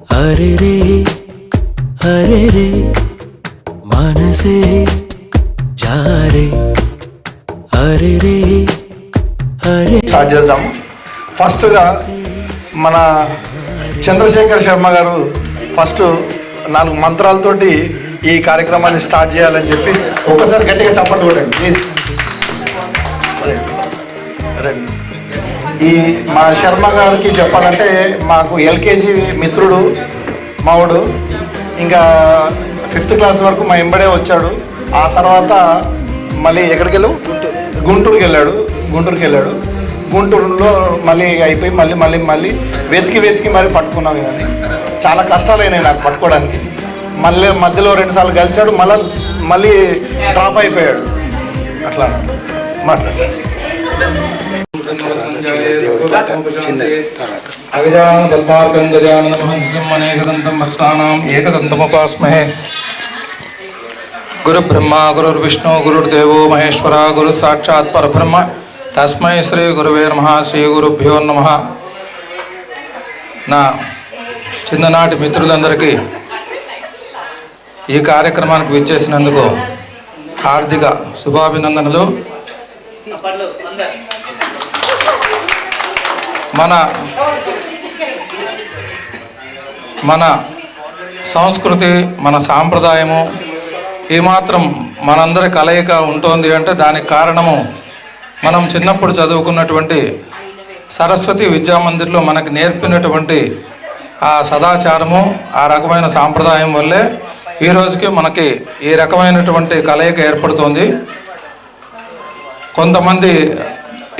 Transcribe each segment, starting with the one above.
अरे रे मनसे जारे अरे रे స్టార్ట్ చేద్దాం. ఫస్ట్గా మన చంద్రశేఖర్ శర్మ గారు ఫస్ట్ 4 మంత్రాలతోటి ఈ కార్యక్రమాన్ని స్టార్ట్ చేయాలని చెప్పి ఒక్కసారి గట్టిగా చప్పట్లు కొట్టండి ప్లీజ్. ఈ మా శర్మ గారికి చెప్పాలంటే మాకు ఎల్కేజీ మిత్రుడు మావుడు, ఇంకా 5th క్లాస్ వరకు మా ఎంబడే వచ్చాడు. ఆ తర్వాత మళ్ళీ ఎక్కడికి వెళ్ళావు? గుంటూరుకి వెళ్ళాడు. గుంటూరులో మళ్ళీ అయిపోయి మళ్ళీ వెతికి మరీ పట్టుకున్నాం. కానీ చాలా కష్టాలైనాయి నాకు పట్టుకోవడానికి. మళ్ళీ మధ్యలో 2 సార్లు కలిశాడు, మళ్ళీ డ్రాప్ అయిపోయాడు. అట్లా మాట్లాడు. ఏకదంతముపాస్మహే. గురు బ్రహ్మ గురుర్విష్ణు గురుర్దేవో మహేశ్వర గురు సాక్షాత్ పరబ్రహ్మ తస్మై శ్రీ గురువే నమః. శ్రీ గురుభ్యో నమః. నా చిన్ననాటి మిత్రులందరికీ ఈ కార్యక్రమానికి విచ్చేసినందుకు హార్దిక శుభాభినందనలు. మన సంస్కృతి, మన సాంప్రదాయము ఏమాత్రం మనందరి కలయిక ఉంటుంది అంటే దానికి కారణము మనం చిన్నప్పుడు చదువుకున్నటువంటి సరస్వతి విద్యామందిర్లో మనకు నేర్పినటువంటి ఆ సదాచారము, ఆ రకమైన సాంప్రదాయం వల్లే ఈ రోజుకి మనకి ఈ రకమైనటువంటి కలయిక ఏర్పడుతుంది. కొంతమంది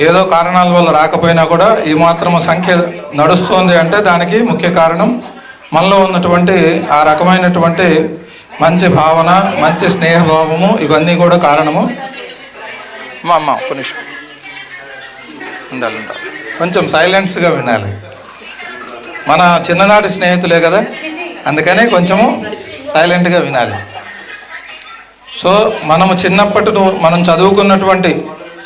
ఏదో కారణాల వల్ల రాకపోయినా కూడా ఈ మాత్రం సంఖ్య నడుస్తుంది అంటే దానికి ముఖ్య కారణం మనలో ఉన్నటువంటి ఆ రకమైనటువంటి మంచి భావన, మంచి స్నేహభావము, ఇవన్నీ కూడా కారణము. మా అమ్మ కొంచెం ఉండాలి, కొంచెం సైలెన్స్గా వినాలి. మన చిన్ననాటి స్నేహితులే కదా, అందుకని కొంచెము సైలెంట్గా వినాలి. సో మనము చిన్నప్పటి మనం చదువుకున్నటువంటి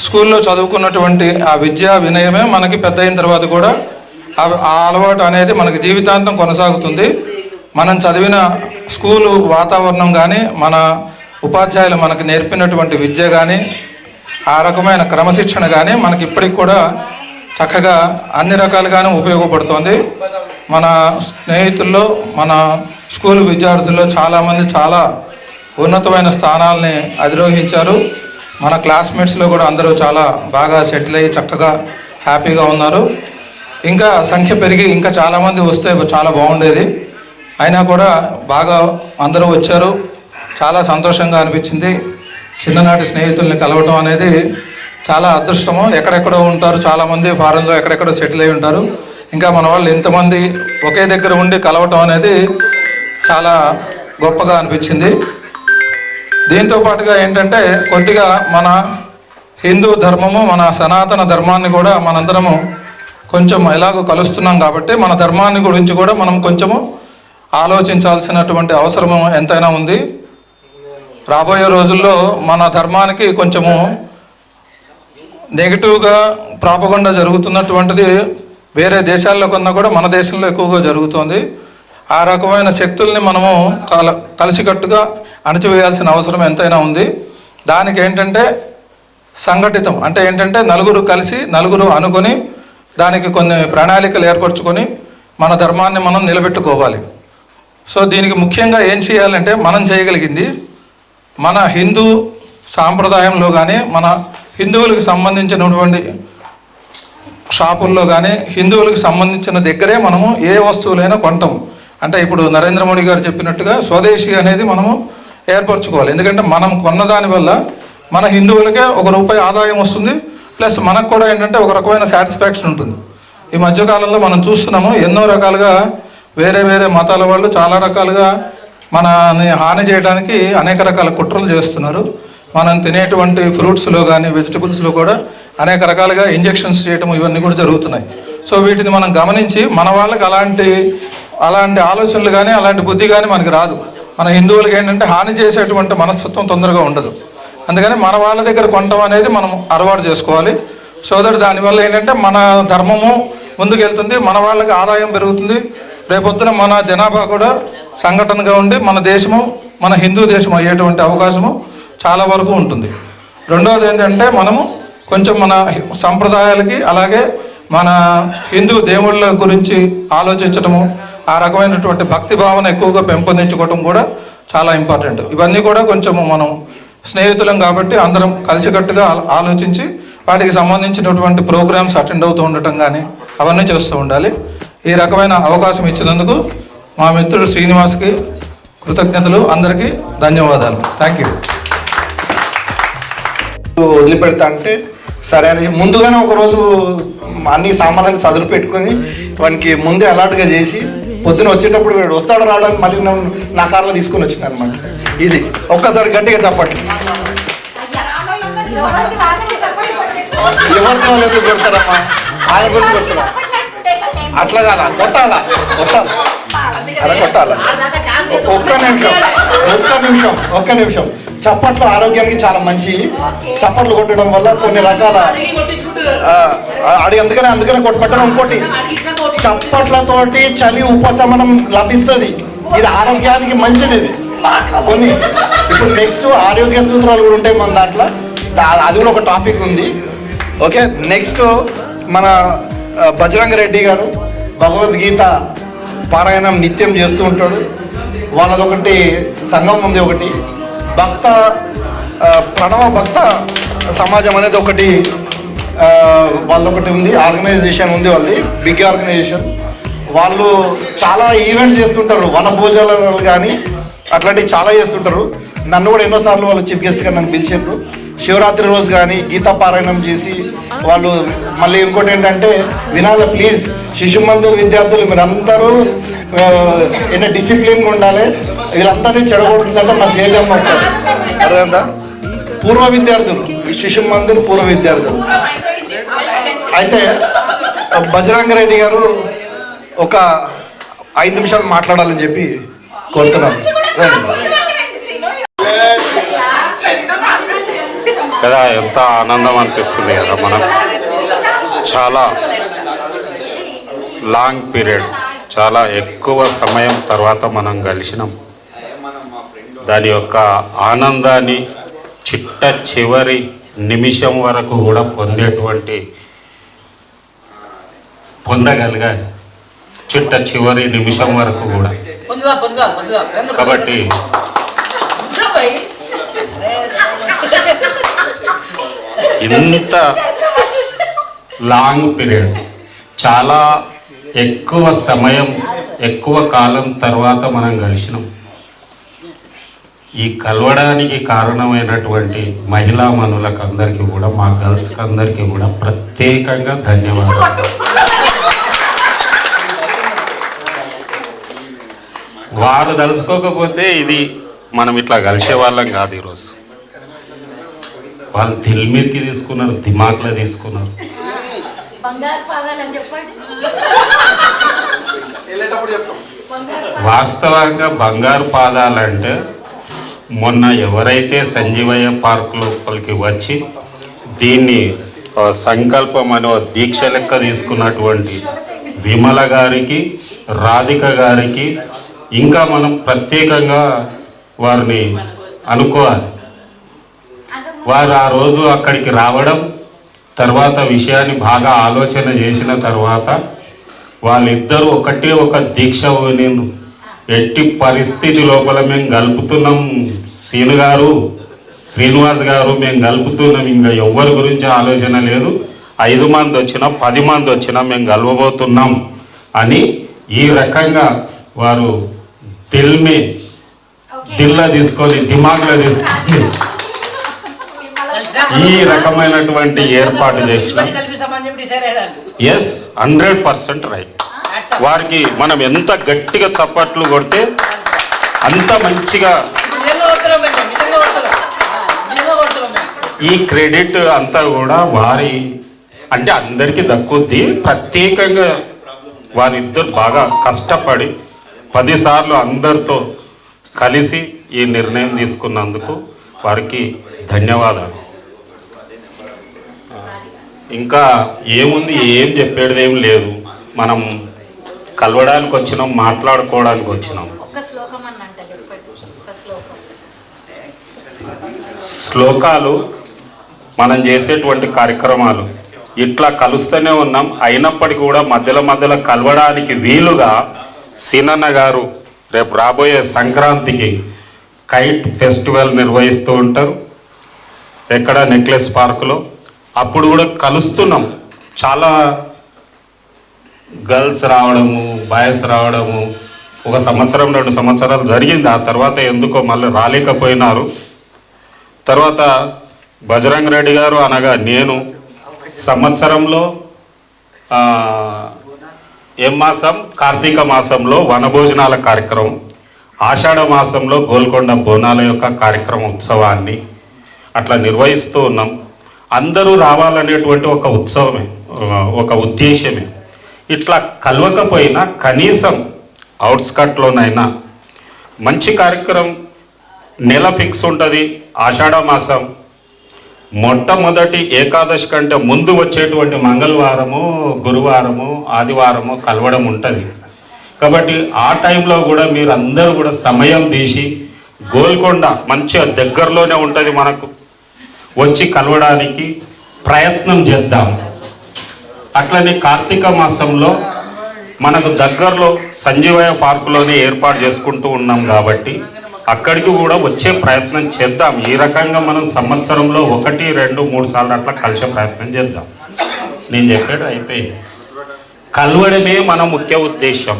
స్కూల్లో చదువుకున్నటువంటి ఆ విద్యా వినయమే మనకి పెద్ద అయిన తర్వాత కూడా ఆ అలవాటు అనేది మనకి జీవితాంతం కొనసాగుతుంది. మనం చదివిన స్కూలు వాతావరణం కానీ, మన ఉపాధ్యాయులు మనకు నేర్పినటువంటి విద్య కానీ, ఆ రకమైన క్రమశిక్షణ కానీ మనకి ఇప్పటికి కూడా చక్కగా అన్ని రకాలుగానే ఉపయోగపడుతుంది. మన స్నేహితుల్లో, మన స్కూల్ విద్యార్థుల్లో చాలామంది చాలా ఉన్నతమైన స్థానాలని అధిరోహించారు. మన క్లాస్మేట్స్లో కూడా అందరూ చాలా బాగా సెటిల్ అయ్యి చక్కగా హ్యాపీగా ఉన్నారు. ఇంకా సంఖ్య పెరిగి ఇంకా చాలామంది వస్తే చాలా బాగుండేది. అయినా కూడా బాగా అందరూ వచ్చారు. చాలా సంతోషంగా అనిపించింది. చిన్ననాటి స్నేహితుల్ని కలవటం అనేది చాలా అదృష్టము. ఎక్కడెక్కడో ఉంటారు చాలామంది, ఫారెన్లో ఎక్కడెక్కడో సెటిల్ అయి ఉంటారు. ఇంకా మన వాళ్ళు ఇంతమంది ఒకే దగ్గర ఉండి కలవటం అనేది చాలా గొప్పగా అనిపించింది. దీంతో పాటుగా ఏంటంటే కొద్దిగా మన హిందూ ధర్మము, మన సనాతన ధర్మాన్ని కూడా మనందరము కొంచెం ఎలాగో కలుస్తున్నాం కాబట్టి మన ధర్మాన్ని గురించి కూడా మనం కొంచెము ఆలోచించాల్సినటువంటి అవసరము ఎంతైనా ఉంది. రాబోయే రోజుల్లో మన ధర్మానికి కొంచెము నెగిటివ్గా ప్రాపగండా జరుగుతున్నటువంటిది వేరే దేశాల్లో కన్నా కూడా మన దేశంలో ఎక్కువగా జరుగుతుంది. ఆ రకమైన శక్తుల్ని మనము కలిసికట్టుగా అణచివేయాల్సిన అవసరం ఎంతైనా ఉంది. దానికి ఏంటంటే సంఘటితం అంటే ఏంటంటే నలుగురు కలిసి, నలుగురు అనుకొని దానికి కొన్ని ప్రణాళికలు ఏర్పరచుకొని మన ధర్మాన్ని మనం నిలబెట్టుకోవాలి. సో దీనికి ముఖ్యంగా ఏం చేయాలంటే మనం చేయగలిగింది మన హిందూ సాంప్రదాయంలో కానీ, మన హిందువులకు సంబంధించినటువంటి షాపుల్లో కానీ, హిందువులకు సంబంధించిన దగ్గరే మనము ఏ వస్తువులైనా కొంటాం. అంటే ఇప్పుడు నరేంద్ర మోడీ గారు చెప్పినట్టుగా స్వదేశీ అనేది మనము ఏర్పరచుకోవాలి. ఎందుకంటే మనం కొన్నదాని వల్ల మన హిందువులకే ₹1 ఆదాయం వస్తుంది. ప్లస్ మనకు కూడా ఏంటంటే ఒక రకమైన సాటిస్ఫాక్షన్ ఉంటుంది. ఈ మధ్యకాలంలో మనం చూస్తున్నాము ఎన్నో రకాలుగా వేరే మతాల వాళ్ళు చాలా రకాలుగా మనని హాని చేయడానికి అనేక రకాల కుట్రలు చేస్తున్నారు. మనం తినేటువంటి ఫ్రూట్స్లో కానీ, వెజిటబుల్స్లో కూడా అనేక రకాలుగా ఇంజెక్షన్స్ చేయటం ఇవన్నీ కూడా జరుగుతున్నాయి. సో వీటిని మనం గమనించి మన వాళ్ళకి అలాంటి ఆలోచనలు కానీ, అలాంటి బుద్ధి కానీ మనకి రాదు. మన హిందువులకి ఏంటంటే హాని చేసేటువంటి మనస్తత్వం తొందరగా ఉండదు. అందుకని మన వాళ్ళ దగ్గర కొనడం అనేది మనం అలవాటు చేసుకోవాలి. సో దట్ దానివల్ల ఏంటంటే మన ధర్మము ముందుకెళ్తుంది, మన వాళ్ళకి ఆదాయం పెరుగుతుంది, రేపొద్దున మన జనాభా కూడా సంఘటనగా ఉండి మన దేశము మన హిందూ దేశం అయ్యేటువంటి అవకాశము చాలా వరకు ఉంటుంది. రెండవది ఏంటంటే మనము కొంచెం మన సంప్రదాయాలకి అలాగే మన హిందూ దేవుళ్ళ గురించి ఆలోచించటము, ఆ రకమైనటువంటి భక్తి భావన ఎక్కువగా పెంపొందించుకోవటం కూడా చాలా ఇంపార్టెంట్. ఇవన్నీ కూడా కొంచెము మనం స్నేహితులం కాబట్టి అందరం కలిసికట్టుగా ఆలోచించి వాటికి సంబంధించినటువంటి ప్రోగ్రామ్స్ అటెండ్ అవుతూ ఉండటం కానీ అవన్నీ చేస్తూ ఉండాలి. ఈ రకమైన అవకాశం ఇచ్చినందుకు మా మిత్రుడు శ్రీనివాస్కి కృతజ్ఞతలు, అందరికీ ధన్యవాదాలు. Thank you. వదిలిపెడతా అంటే సరే అని ముందుగానే ఒకరోజు అన్ని సామాన్లు సదులు పెట్టుకొని వానికి ముందే అలర్ట్గా చేసి పొద్దున వచ్చేటప్పుడు వీడు వస్తాడు రావడానికి మళ్ళీ నా కార్లో తీసుకొని వచ్చిన అనమాట. ఇది ఒక్కసారి గట్టిగా చెప్పండి. ఎవరితో లేదు కొడతారమ్మా, ఆయన గురించి కొడతారా? అట్లా కాదా, కొట్టాలా అలా కొట్టాలా. ఒక్క నిమిషం చప్పట్లు ఆరోగ్యానికి చాలా మంచి. చప్పట్లు కొట్టడం వల్ల కొన్ని రకాల అందుకనే కొట్టడం. ఇంకోటి చప్పట్లతోటి చలి ఉపశమనం లభిస్తుంది. ఇది ఆరోగ్యానికి మంచిది. ఇది కొన్ని ఇప్పుడు నెక్స్ట్ ఆరోగ్య సూత్రాలు కూడా ఉంటాయి మన దాంట్లో, అది కూడా ఒక టాపిక్ ఉంది. ఓకే, నెక్స్ట్ మన బజరంగ రెడ్డి గారు భగవద్గీత పారాయణం నిత్యం చేస్తూ ఉంటాడు. వాళ్ళదొకటి సంఘం ఉంది, ఒకటి భక్త ప్రణవ భక్త సమాజం అనేది ఒకటి వాళ్ళొకటి ఉంది, ఆర్గనైజేషన్ ఉంది, వాళ్ళది బిగ్ ఆర్గనైజేషన్. వాళ్ళు చాలా ఈవెంట్స్ చేస్తుంటారు, వన భోజనాలు కానీ అట్లాంటివి చాలా చేస్తుంటారు. నన్ను కూడా ఎన్నోసార్లు వాళ్ళు చీఫ్ గెస్ట్గా నన్ను పిలిచారు. శివరాత్రి రోజు కానీ గీతా పారాయణం చేసి వాళ్ళు మళ్ళీ ఇంకోటి ఏంటంటే వినాలి ప్లీజ్, శిశు మందిర్ విద్యార్థులు మీరందరూ ఎన్నో డిసిప్లిన్గా ఉండాలి. వీళ్ళందరినీ చెడగొడుతుందంటే మా చేద్దాం అంటారు. అర్థందా? పూర్వ విద్యార్థులు, శిశు మందిర్ పూర్వ విద్యార్థులు. అయితే బజరంగ రెడ్డి గారు ఒక 5 నిమిషాలు మాట్లాడాలని చెప్పి కోరుతున్నాను. కదా ఎంత ఆనందం అనిపిస్తుంది కదా. మనం చాలా లాంగ్ పీరియడ్, చాలా ఎక్కువ సమయం తర్వాత మనం కలిసినాం. దాని యొక్క ఆనందాన్ని చిట్ట చివరి నిమిషం వరకు కూడా పొందగలిగాలి. చిట్ట చివరి నిమిషం వరకు కూడా. కాబట్టి ఇంత లాంగ్ పీరియడ్, చాలా ఎక్కువ సమయం, ఎక్కువ కాలం తర్వాత మనం కలిసినాం. ఈ కలవడానికి కారణమైనటువంటి మహిళా మనులకు అందరికీ కూడా, మా గర్ల్స్కి అందరికీ కూడా ప్రత్యేకంగా ధన్యవాదాలు. వారు తలుచుకోకపోతే ఇది మనం ఇట్లా కలిసే వాళ్ళం కాదు. ఈరోజు వాళ్ళు దిల్ మీదకి తీసుకున్నారు, దిమాగ్లో తీసుకున్నారు. వాస్తవంగా బంగారు పాదాలంటే మొన్న ఎవరైతే సంజీవయ్య పార్క్ లోపలికి వచ్చి దీన్ని సంకల్పం అనే దీక్ష లెక్క తీసుకున్నటువంటి విమల గారికి, రాధిక గారికి ఇంకా మనం ప్రత్యేకంగా వారిని అనుకోవాలి. వారు ఆ రోజు అక్కడికి రావడం, తర్వాత విషయాన్ని బాగా ఆలోచన చేసిన తర్వాత వాళ్ళిద్దరూ ఒకటే ఒక దీక్ష నేను ఎట్టి పరిస్థితి లోపల మేము కలుపుతున్నాం, సీను గారు, శ్రీనివాస్ గారు, మేము కలుపుతున్నాం, ఇంకా ఎవరి గురించి ఆలోచన లేదు, 5 మంది వచ్చినా 10 మంది వచ్చినా మేము కలవబోతున్నాం అని ఈ రకంగా వారు దిల్లా తీసుకొని, దిమాగ్లో తీసుకొని ఈ రకమైనటువంటి ఏర్పాటు చేసిన 100% రైట్. వారికి మనం ఎంత గట్టిగా చప్పట్లు కొడితే అంత మంచిగా ఈ క్రెడిట్ అంతా కూడా వారి అంటే అందరికీ దక్కుద్ది. ప్రత్యేకంగా వారిద్దరు బాగా కష్టపడి 10 సార్లు అందరితో కలిసి ఈ నిర్ణయం తీసుకున్నందుకు వారికి ధన్యవాదాలు. ఇంకా ఏముంది, ఏం చెప్పేది ఏం లేదు. మనం కలవడానికి వచ్చినాం, మాట్లాడుకోవడానికి వచ్చినాం. ఒక్క శ్లోకం అన్నంట చెప్పండి. ఒక్క శ్లోకం. శ్లోకాలు మనం చేసేటువంటి కార్యక్రమాలు ఇట్లా కలుస్తూనే ఉన్నాం. అయినప్పటికీ కూడా మధ్యలో కలవడానికి వీలుగా సీనన్న గారు రేపు రాబోయే సంక్రాంతికి కైట్ ఫెస్టివల్ నిర్వహిస్తూ ఉంటారు ఎక్కడ నెక్లెస్ పార్కులో. అప్పుడు కూడా కలుస్తున్నాం. చాలా గర్ల్స్ రావడము, బాయ్స్ రావడము, 1 సంవత్సరం 2 సంవత్సరాలు జరిగింది. ఆ తర్వాత ఎందుకో మళ్ళీ రాలేకపోయినారు. తర్వాత బజరంగ్ రెడ్డి గారు అనగా నేను సంవత్సరంలో ఏం మాసం, కార్తీక మాసంలో వనభోజనాల కార్యక్రమం, ఆషాఢ మాసంలో గోల్కొండ బోనాల యొక్క కార్యక్రమం ఉత్సవాన్ని అట్లా నిర్వహిస్తూ ఉన్నాం. అందరూ రావాలనేటువంటి ఒక ఉత్సవమే, ఒక ఉద్దేశమే. ఇట్లా కలవకపోయినా కనీసం అవుట్స్కట్లోనైనా మంచి కార్యక్రమం నెల ఫిక్స్ ఉంటుంది. ఆషాఢ మాసం మొట్టమొదటి ఏకాదశి కంటే ముందు వచ్చేటువంటి మంగళవారము, గురువారము, ఆదివారము కలవడం ఉంటుంది. కాబట్టి ఆ టైంలో కూడా మీరు అందరూ కూడా సమయం తీసి గోల్కొండ మంచిగా దగ్గరలోనే ఉంటుంది మనకు, వచ్చి కలవడానికి ప్రయత్నం చేద్దాం. అట్లనే కార్తీక మాసంలో మనకు దగ్గరలో సంజీవయ్య పార్కులోనే ఏర్పాటు చేసుకుంటూ ఉన్నాం కాబట్టి అక్కడికి కూడా వచ్చే ప్రయత్నం చేద్దాం. ఈ రకంగా మనం సంవత్సరంలో 1, 2, 3 సార్లు అట్లా కలిసే ప్రయత్నం చేద్దాం. నేను చెప్పాడు అయిపోయింది. కలవడమే మన ముఖ్య ఉద్దేశం.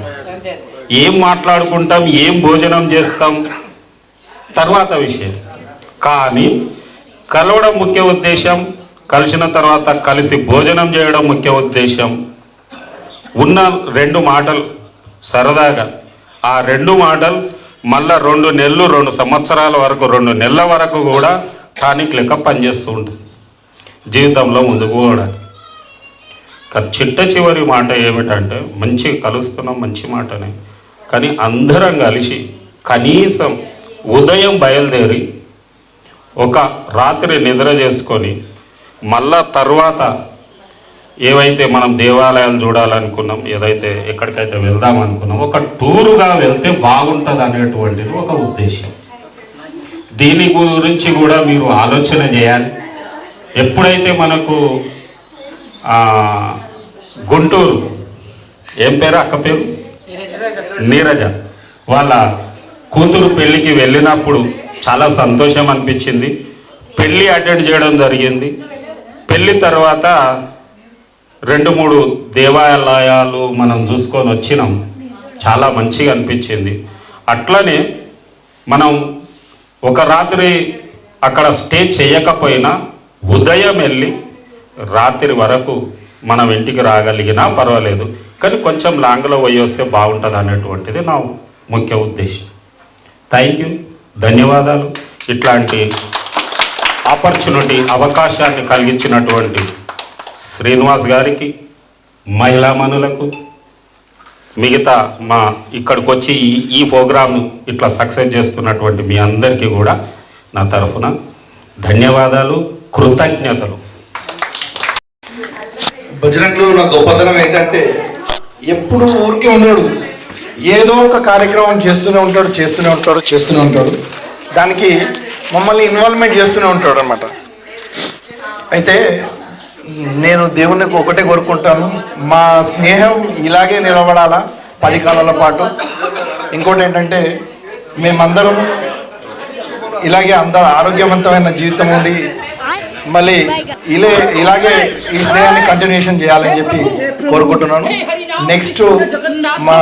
ఏం మాట్లాడుకుంటాం, ఏం భోజనం చేస్తాం తర్వాత విషయం, కానీ కలవడం ముఖ్య ఉద్దేశం. కలిసిన తర్వాత కలిసి భోజనం చేయడం ముఖ్య ఉద్దేశం. ఉన్న 2 మాటలు సరదాగా, ఆ 2 మాటలు మళ్ళా 2 నెలలు 2 సంవత్సరాల వరకు 2 నెలల వరకు కూడా టానిక్ లెక్క పనిచేస్తూ ఉంటుంది జీవితంలో ముందుకు పోవడానికి. చిట్ట చివరి మాట ఏమిటంటే, మంచి కలుస్తున్నాం, మంచి మాటనే, కానీ అందరం కలిసి కనీసం ఉదయం బయలుదేరి ఒక రాత్రి నిద్ర చేసుకొని మళ్ళా తర్వాత ఏవైతే మనం దేవాలయాలు చూడాలనుకున్నాం, ఏదైతే ఎక్కడికైతే వెళ్దాం అనుకున్నాం, ఒక టూరుగా వెళ్తే బాగుంటుంది అనేటువంటిది ఒక ఉద్దేశం. దీని గురించి కూడా మీరు ఆలోచన చేయాలి. ఎప్పుడైతే మనకు గుంటూరు, ఏం పేరు అక్క పేరు, నీరజ, వాళ్ళ కూతురు పెళ్ళికి వెళ్ళినప్పుడు చాలా సంతోషం అనిపించింది. పెళ్ళి అటెండ్ చేయడం జరిగింది. పెళ్ళి తర్వాత 2-3 దేవాలయాలు మనం చూసుకొని వచ్చినాం. చాలా మంచిగా అనిపించింది. అట్లనే మనం ఒక రాత్రి అక్కడ స్టే చేయకపోయినా ఉదయం వెళ్ళి రాత్రి వరకు మనం ఇంటికి రాగలిగినా పర్వాలేదు, కానీ కొంచెం లాంగ్లో పోయి వస్తే బాగుంటుంది అనేటువంటిది నా ముఖ్య ఉద్దేశం. థ్యాంక్ యూ, ధన్యవాదాలు. ఇట్లాంటి ఆపర్చునిటీ, అవకాశాన్ని కలిగించినటువంటి శ్రీనివాస్ గారికి, మహిళామణులకు, మిగతా మా ఇక్కడికి వచ్చి ఈ ప్రోగ్రామ్ ఇట్లా సక్సెస్ చేస్తున్నటువంటి మీ అందరికీ కూడా నా తరఫున ధన్యవాదాలు, కృతజ్ఞతలు. బజరంగ్లో నా గొప్పతనం ఏంటంటే ఎప్పుడు ఊరికే ఉన్నాడు, ఏదో ఒక కార్యక్రమం చేస్తూనే ఉంటాడు. దానికి మమ్మల్ని ఇన్వాల్వ్మెంట్ చేస్తూనే ఉంటాడు అన్నమాట. అయితే నేను దేవునికి ఒకటే కోరుకుంటాను, మా స్నేహం ఇలాగే నిలబడాలా 10 కాలాల పాటు. ఇంకోటి ఏంటంటే మేమందరం ఇలాగే అందరూ ఆరోగ్యవంతమైన జీవితం ఉండి మళ్ళీ ఇలాగే ఈ స్నేహాన్ని కంటిన్యూషన్ చేయాలని చెప్పి కోరుకుంటున్నాను. నెక్స్ట్ మా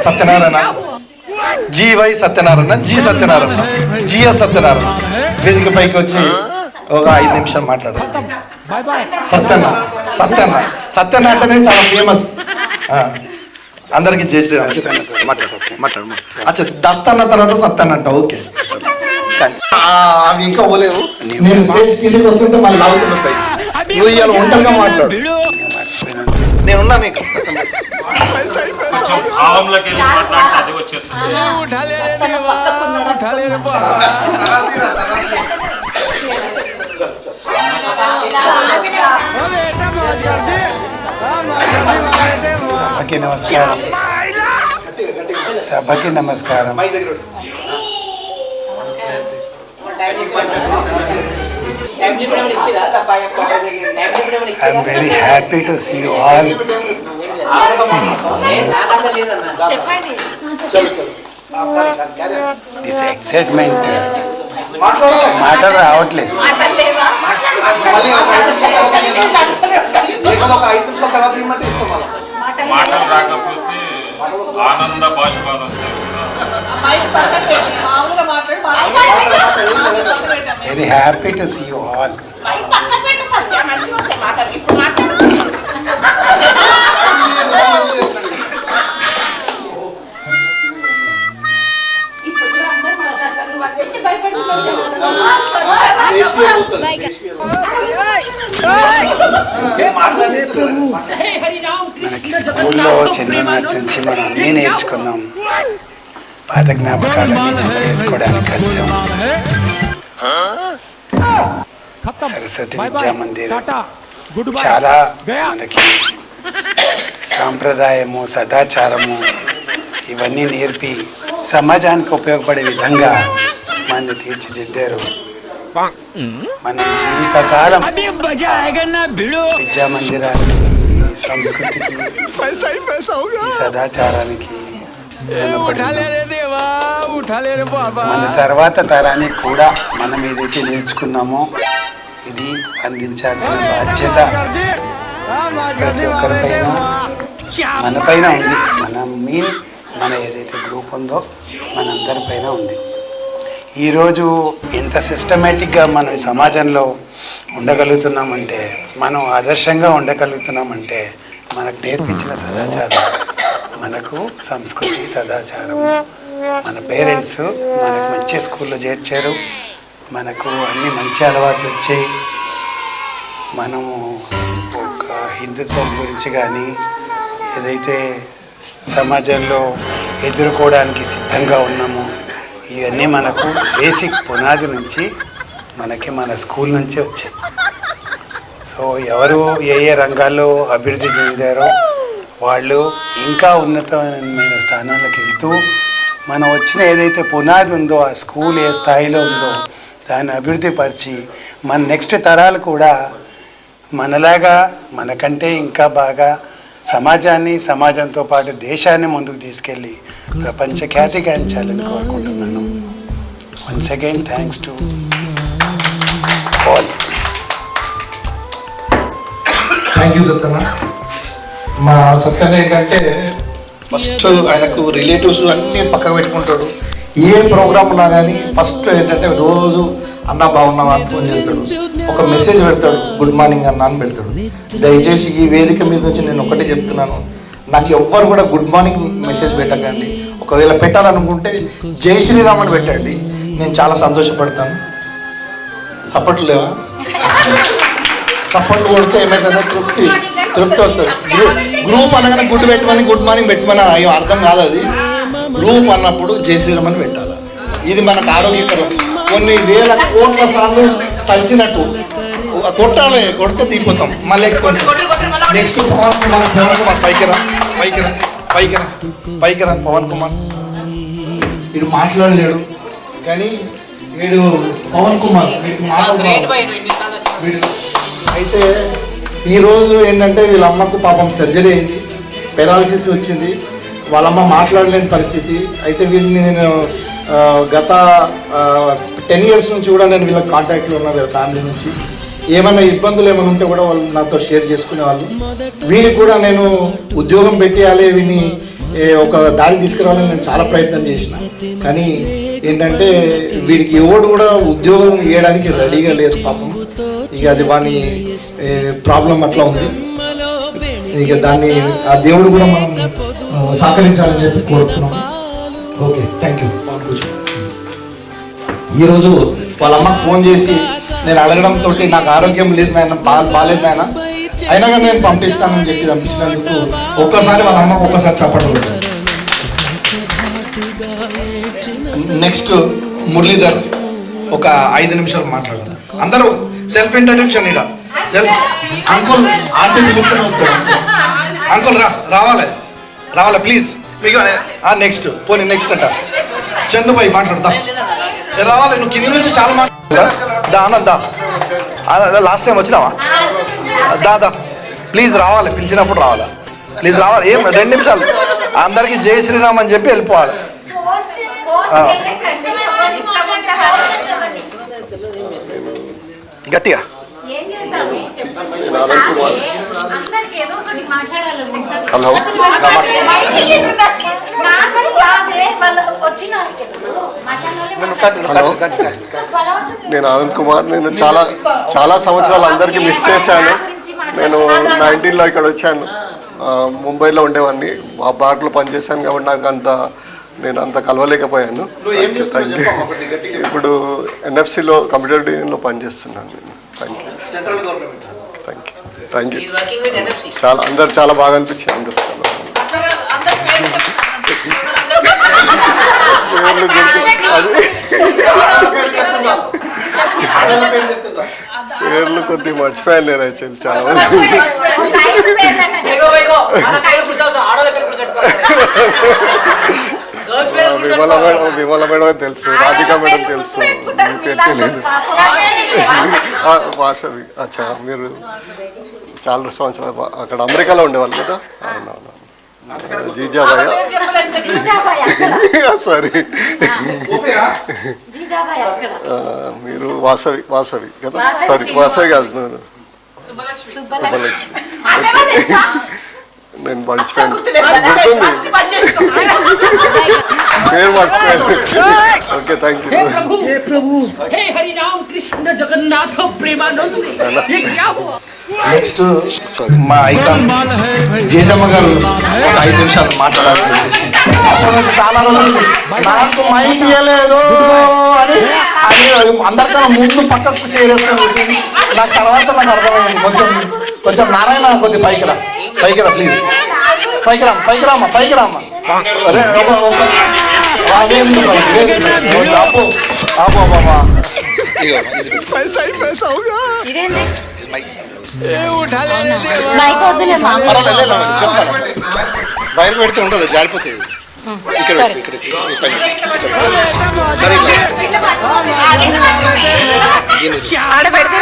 సత్యనారాయణ, GY సత్యనారాయణ, GS సత్యనారాయణ వేదిక పైకి వచ్చి ఒక 5 నిమిషాలు మాట్లాడారు. సత్యన్న అంటేనే చాలా ఫేమస్. అందరికి చేసి మాట్లాడు. అచ్చా, దత్తన్న తర్వాత సత్యన్న అంట. ఓకే, అవి ఇంకా పోలేవు. నేను స్టేజ్ కిందకి వస్తుంటే మళ్ళీ లాగుతుంటాయి. నువ్వు ఇవాళ ఒంటరిగా మాట్లాడు, నేనున్నా నీకు. అందరికీ నమస్కారం. సభకి నమస్కారం. I am very happy to see you all. చెప్పండి. దిస్ ఎక్సైట్మెంట్ మాటలు రావట్లేదు. మాట్లాడలేవా? మాటలు రాకపోతే ఆనంద బాష్పాలు వస్తాయి. Very happy to see you all. మనకి స్కూల్లో చిన్ననాటి నుంచి మనం అన్నీ నేర్చుకున్నాం. పాత జ్ఞాపకాలన్నీ నెమరేసుకోవడానికి కలిసాం. సరస్వతి విద్యా మందిరం చాలా మనకి సాంప్రదాయము, సదాచారము ఇవన్నీ నేర్పి సమాజానికి ఉపయోగపడే విధంగా మన తీర్చిదిద్దారు. మన జీవితకాలం విద్యా మందిరానికి, ఈ సంస్కృతికి, ఈ సదాచారానికి మన తర్వాత తరానికి కూడా మనం ఏదైతే నేర్చుకున్నామో ఇది అందించాల్సిన బాధ్యత ప్రతి ఒక్కరిపైన మన పైన ఉంది. మన ఏదైతే గ్రూప్ ఉందో మనందరిపైన ఉంది. ఈరోజు ఇంత సిస్టమేటిక్గా మనం సమాజంలో ఉండగలుగుతున్నామంటే, మనం ఆదర్శంగా ఉండగలుగుతున్నామంటే మనకు నేర్పించిన సదాచారం, మనకు సంస్కృతి, సదాచారం, మన పేరెంట్స్ మనకు మంచి స్కూల్లో చేర్చారు, మనకు అన్ని మంచి అలవాట్లు వచ్చాయి. మనము ఒక హిందుత్వం గురించి కానీ ఏదైతే సమాజంలో ఎదుర్కోవడానికి సిద్ధంగా ఉన్నామో ఇవన్నీ మనకు బేసిక్ పునాది నుంచి మనకి మన స్కూల్ నుంచే వచ్చాయి. సో ఎవరు ఏ ఏ రంగాల్లో అభివృద్ధి చెందారో వాళ్ళు ఇంకా ఉన్నతమైన స్థానాలకు వెళ్తూ మనం వచ్చిన ఏదైతే పునాది ఉందో ఆ స్కూల్ ఏ స్థాయిలో ఉందో దాన్ని అభివృద్ధి పరిచి మన నెక్స్ట్ తరాలు కూడా మనలాగా మనకంటే ఇంకా బాగా సమాజాన్ని, సమాజంతో పాటు దేశాన్ని ముందుకు తీసుకెళ్ళి ప్రపంచ ఖ్యాతి గాంచాలని కోరుకుంటున్నాను. Once again thanks to all. Thank you Satyanna. మా సత్యన్న ఏంటంటే ఫస్ట్ ఆయనకు రిలేటివ్స్ అన్నీ పక్కకు పెట్టుకుంటాడు. ఏ ప్రోగ్రామ్ ఉన్నా కానీ ఫస్ట్ ఏంటంటే రోజు అన్న బాగున్నావా అని ఫోన్ చేస్తాడు, ఒక మెసేజ్ పెడతాడు, గుడ్ మార్నింగ్ అన్న అని పెడతాడు. దయచేసి ఈ వేదిక మీద నుంచి నేను ఒకటే చెప్తున్నాను, నాకు ఎవ్వరు కూడా గుడ్ మార్నింగ్ మెసేజ్ పెట్టకండి. ఒకవేళ పెట్టాలనుకుంటే జై శ్రీరామ్ అని పెట్టండి, నేను చాలా సంతోషపడతాను. సపోర్ట్లు లేవా? సపోర్ట్లు కొడితే ఏమైతుందో తృప్తి వస్తుంది. గ్రూప్ అనగానే గుడ్ పెట్టమని, గుడ్ మార్నింగ్ పెట్టమని అయ్యో అర్థం కాదు. అది గ్రూప్ అన్నప్పుడు జై శ్రీరామ్ అని పెట్టాలి. ఇది మనకు ఆరోగ్యకరం. కొన్ని వేల కోట్ల సార్లు కలిసినట్టు కొట్టాలి, కొడితే తీపోతాం. మళ్ళీ నెక్స్ట్ పవన్ కుమార్ పైకి రా పవన్ కుమార్. వీడు మాట్లాడలేడు కానీ వీడు పవన్ కుమార్ వీడు. అయితే ఈరోజు ఏంటంటే వీళ్ళ అమ్మకు పాపం సర్జరీ అయింది, పెరాలసిస్ వచ్చింది, వాళ్ళమ్మ మాట్లాడలేని పరిస్థితి. అయితే వీళ్ళని నేను గత 10 years నుంచి కూడా నేను వీళ్ళకి కాంటాక్ట్లో ఉన్నా, వీళ్ళ ఫ్యామిలీ నుంచి. ఏమైనా ఇబ్బందులు ఏమైనా ఉంటే కూడా వాళ్ళు నాతో షేర్ చేసుకునేవాళ్ళు. వీరికి కూడా నేను ఉద్యోగం పెట్టేయాలి, వీని ఒక దారి తీసుకురావాలని నేను చాలా ప్రయత్నం చేసిన. కానీ ఏంటంటే వీడికి ఎవడు కూడా ఉద్యోగం ఇవ్వడానికి రెడీగా లేదు పాపం. ఇక అది వాని ప్రాబ్లం అట్లా ఉంది. ఇక దాన్ని ఆ దేవుడు కూడా మనం సహకరించాలని చెప్పి కోరుతున్నాం. Okay, thank you. ఈరోజు వాళ్ళ అమ్మకు ఫోన్ చేసి నేను అడగడంతో నాకు ఆరోగ్యం లేదు నాయన, బాగాలేదు నాయన, అయినా కానీ నేను పంపిస్తానని చెప్పి పంపించినందుకు ఒక్కసారి వాళ్ళ అమ్మకు ఒక్కసారి చెప్పండి. నెక్స్ట్ మురళీధర్ ఒక 5 నిమిషాలు మాట్లాడతారు. అందరూ సెల్ఫ్ ఇంట్రడక్షన్. అంకుల్ ఆంటీ పిలుస్తూనే వస్తారు. అంకుల్ రావాలి. రావాలా ప్లీజ్ మీకు నెక్స్ట్ పోనీ నెక్స్ట్ అంట చందుబాయి మాట్లాడదా రావాలి నువ్వు కింద నుంచి చాలా మాట్లాడుతా ఆనందా లాస్ట్ టైం వచ్చినావా దాదా ప్లీజ్ రావాలి పిలిచినప్పుడు రావాలా ప్లీజ్ రావాలి ఏం 2 నిమిషాలు అందరికీ జై శ్రీరామ్ అని చెప్పి వెళ్ళిపోవాలి గట్టిగా హలో హలో నేను ఆనంద్ కుమార్. నేను చాలా సంవత్సరాలు అందరికీ మిస్ చేశాను. నేను 19లో ఇక్కడ వచ్చాను. ముంబైలో ఉండేవాడిని, ఆ బార్లో పనిచేశాను కాబట్టి నేను అంత కలవలేకపోయాను. ఇప్పుడు ఎన్ఎఫ్సిలో కంప్యూటర్ డిజైన్లో పనిచేస్తున్నాను. థ్యాంక్ యూ అందరు చాలా బాగా అనిపించింది. అందరు పేర్లు కొద్దిగా మర్చిపోయాను నేను యాక్చువల్లీ చాలా విమల మేడం తెలుసు, రాధికా మేడం తెలుసు, మీ పేరు తెలియదు. వాసవి. అచ్చా, మీరు చాలా సంవత్సరాలు అక్కడ అమెరికాలో ఉండేవాళ్ళు కదా? అవునవును. జీజాబాయ్ సారీ, మీరు వాసవి కదా? సారీ వాసవి కాదు, శుభలక్ష్మి. నేను మర్చిపోయాను, పేరు మర్చిపోయాను. Okay, thank you. నెక్స్ట్ మా ఐకాన్ జేజమ్మ గారు ఒక 5 నిమిషాలు మాట్లాడాలి. చాలా రోజులు నాకు మైక్ ఇవ్వలేదు అని అందరికన్నా ముందు పక్కకు చేరేస్తుంది. నాకు తర్వాత నాకు అర్థమైంది. కొంచెం నారాయణ కొద్దిగా పైకి రా ప్లీజ్. పైకి రామ్మా. ఆపో బాబా. ఇదేంటి బయట పెడితే ఉండదు, జారిపోతుంది. ఆడ పెడితే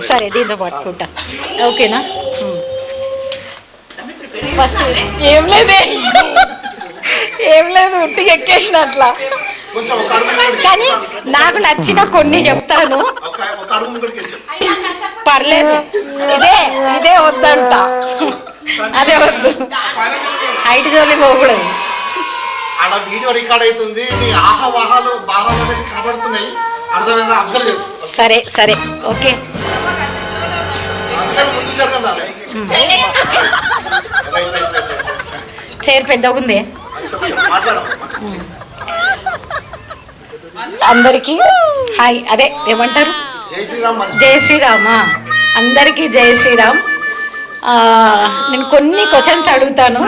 సరే, దీంతో పట్టుకుంటా. ఓకేనా? ఫస్ట్ ఏం లేదు ఉట్టిగా ఎక్కేసిన అట్లా. కానీ నాకు నచ్చిన కొన్ని చెప్తాను, పర్లేదు. ఇదే వద్దంట, అదే వద్దు. హైట్ జోలి పోకూడదు. వీడియో రికార్డ్ అవుతుంది, ఆహావాహాలు బాహాలు కనబడుతున్నాయి. అర్థమైందా? అబ్జర్వ్ చేసుకో. సరే ఓకే. చైర్ పెద్దగా ఉంది. అందరికీ హాయ్. అదే ఏమంటారు, జై శ్రీరామ్. అందరికీ జై శ్రీరామ్. నేను కొన్ని క్వశ్చన్స్ అడుగుతాను,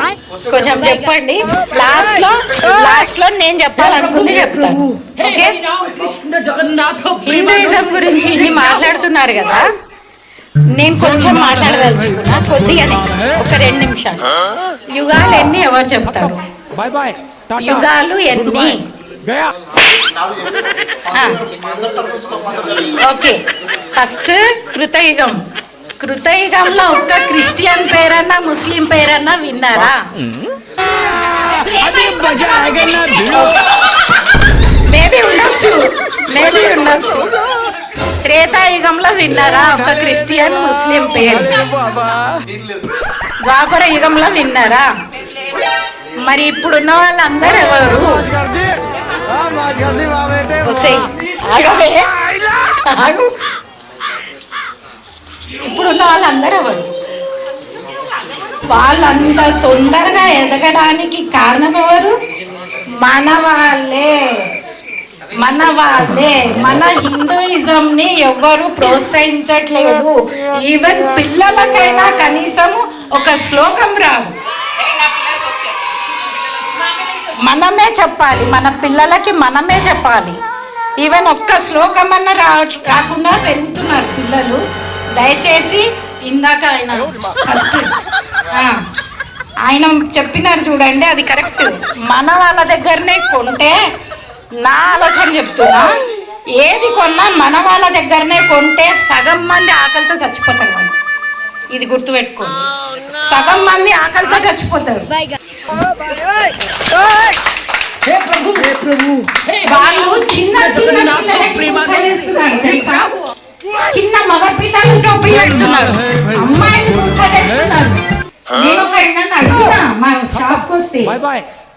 కొంచెం చెప్పండి. లాస్ట్ లో నేను చెప్పాలనుకుంది చెప్తాను. ఓకే? హిందూయిజం గురించి ఇన్ని మాట్లాడుతున్నారు కదా, నేను కొంచెం మాట్లాడదలుచుకున్నా, కొద్దిగానే, ఒక 2 నిమిషాలు. యుగాలు ఎన్ని ఎవరు చెప్తారు? యుగాలు ఎన్ని? ఓకే, ఫస్ట్ కృతయుగంలో ఒక్క క్రిస్టియన్ పేరన్నా ముస్లిం పేరన్నా విన్నారా? మేబీ ఉండొచ్చు. త్రేతాయుగంలో విన్నారా ఒక క్రిస్టియన్ ముస్లిం పేరు? ద్వాపర యుగంలో విన్నారా? మరి ఇప్పుడున్న వాళ్ళందరూ ఎవరు? ఇప్పుడున్న వాళ్ళందరూ ఎవరు? వాళ్ళంత తొందరగా ఎదగడానికి కారణం ఎవరు? మన వాళ్ళే. మన హిందూయిజం ని ఎవరు ప్రోత్సహించట్లేదు. ఈవెన్ పిల్లలకైనా కనీసం ఒక శ్లోకం రాదు. మనమే చెప్పాలి, మన పిల్లలకి మనమే చెప్పాలి. ఈవెన్ ఒక్క శ్లోకం అన్న రాకుండా పెరుగుతున్నారు పిల్లలు. దయచేసి ఇందాక ఆయన ఫస్ట్ ఆయన చెప్పినారు చూడండి, అది కరెక్ట్. మన వాళ్ళ దగ్గరనే కొంటే, నా ఆలోచన చెప్తున్నా, ఏది కొన్నా మన వాళ్ళ దగ్గరనే కొంటే సగం మంది ఆకలితో చచ్చిపోతారు వాళ్ళు. ఇది గుర్తుపెట్టుకోండి, సగం మంది ఆకలితో చచ్చిపోతారు. వాళ్ళు చిన్న చిన్న తెలుసా, చిన్న మగ పిల్లలు టోపీ పెడుతున్నారు, అమ్మాయిలు గుర్తుపడేస్తున్నారు. నేను ఒక అన్నని అడిగినా మా షాప్ కు వస్తే,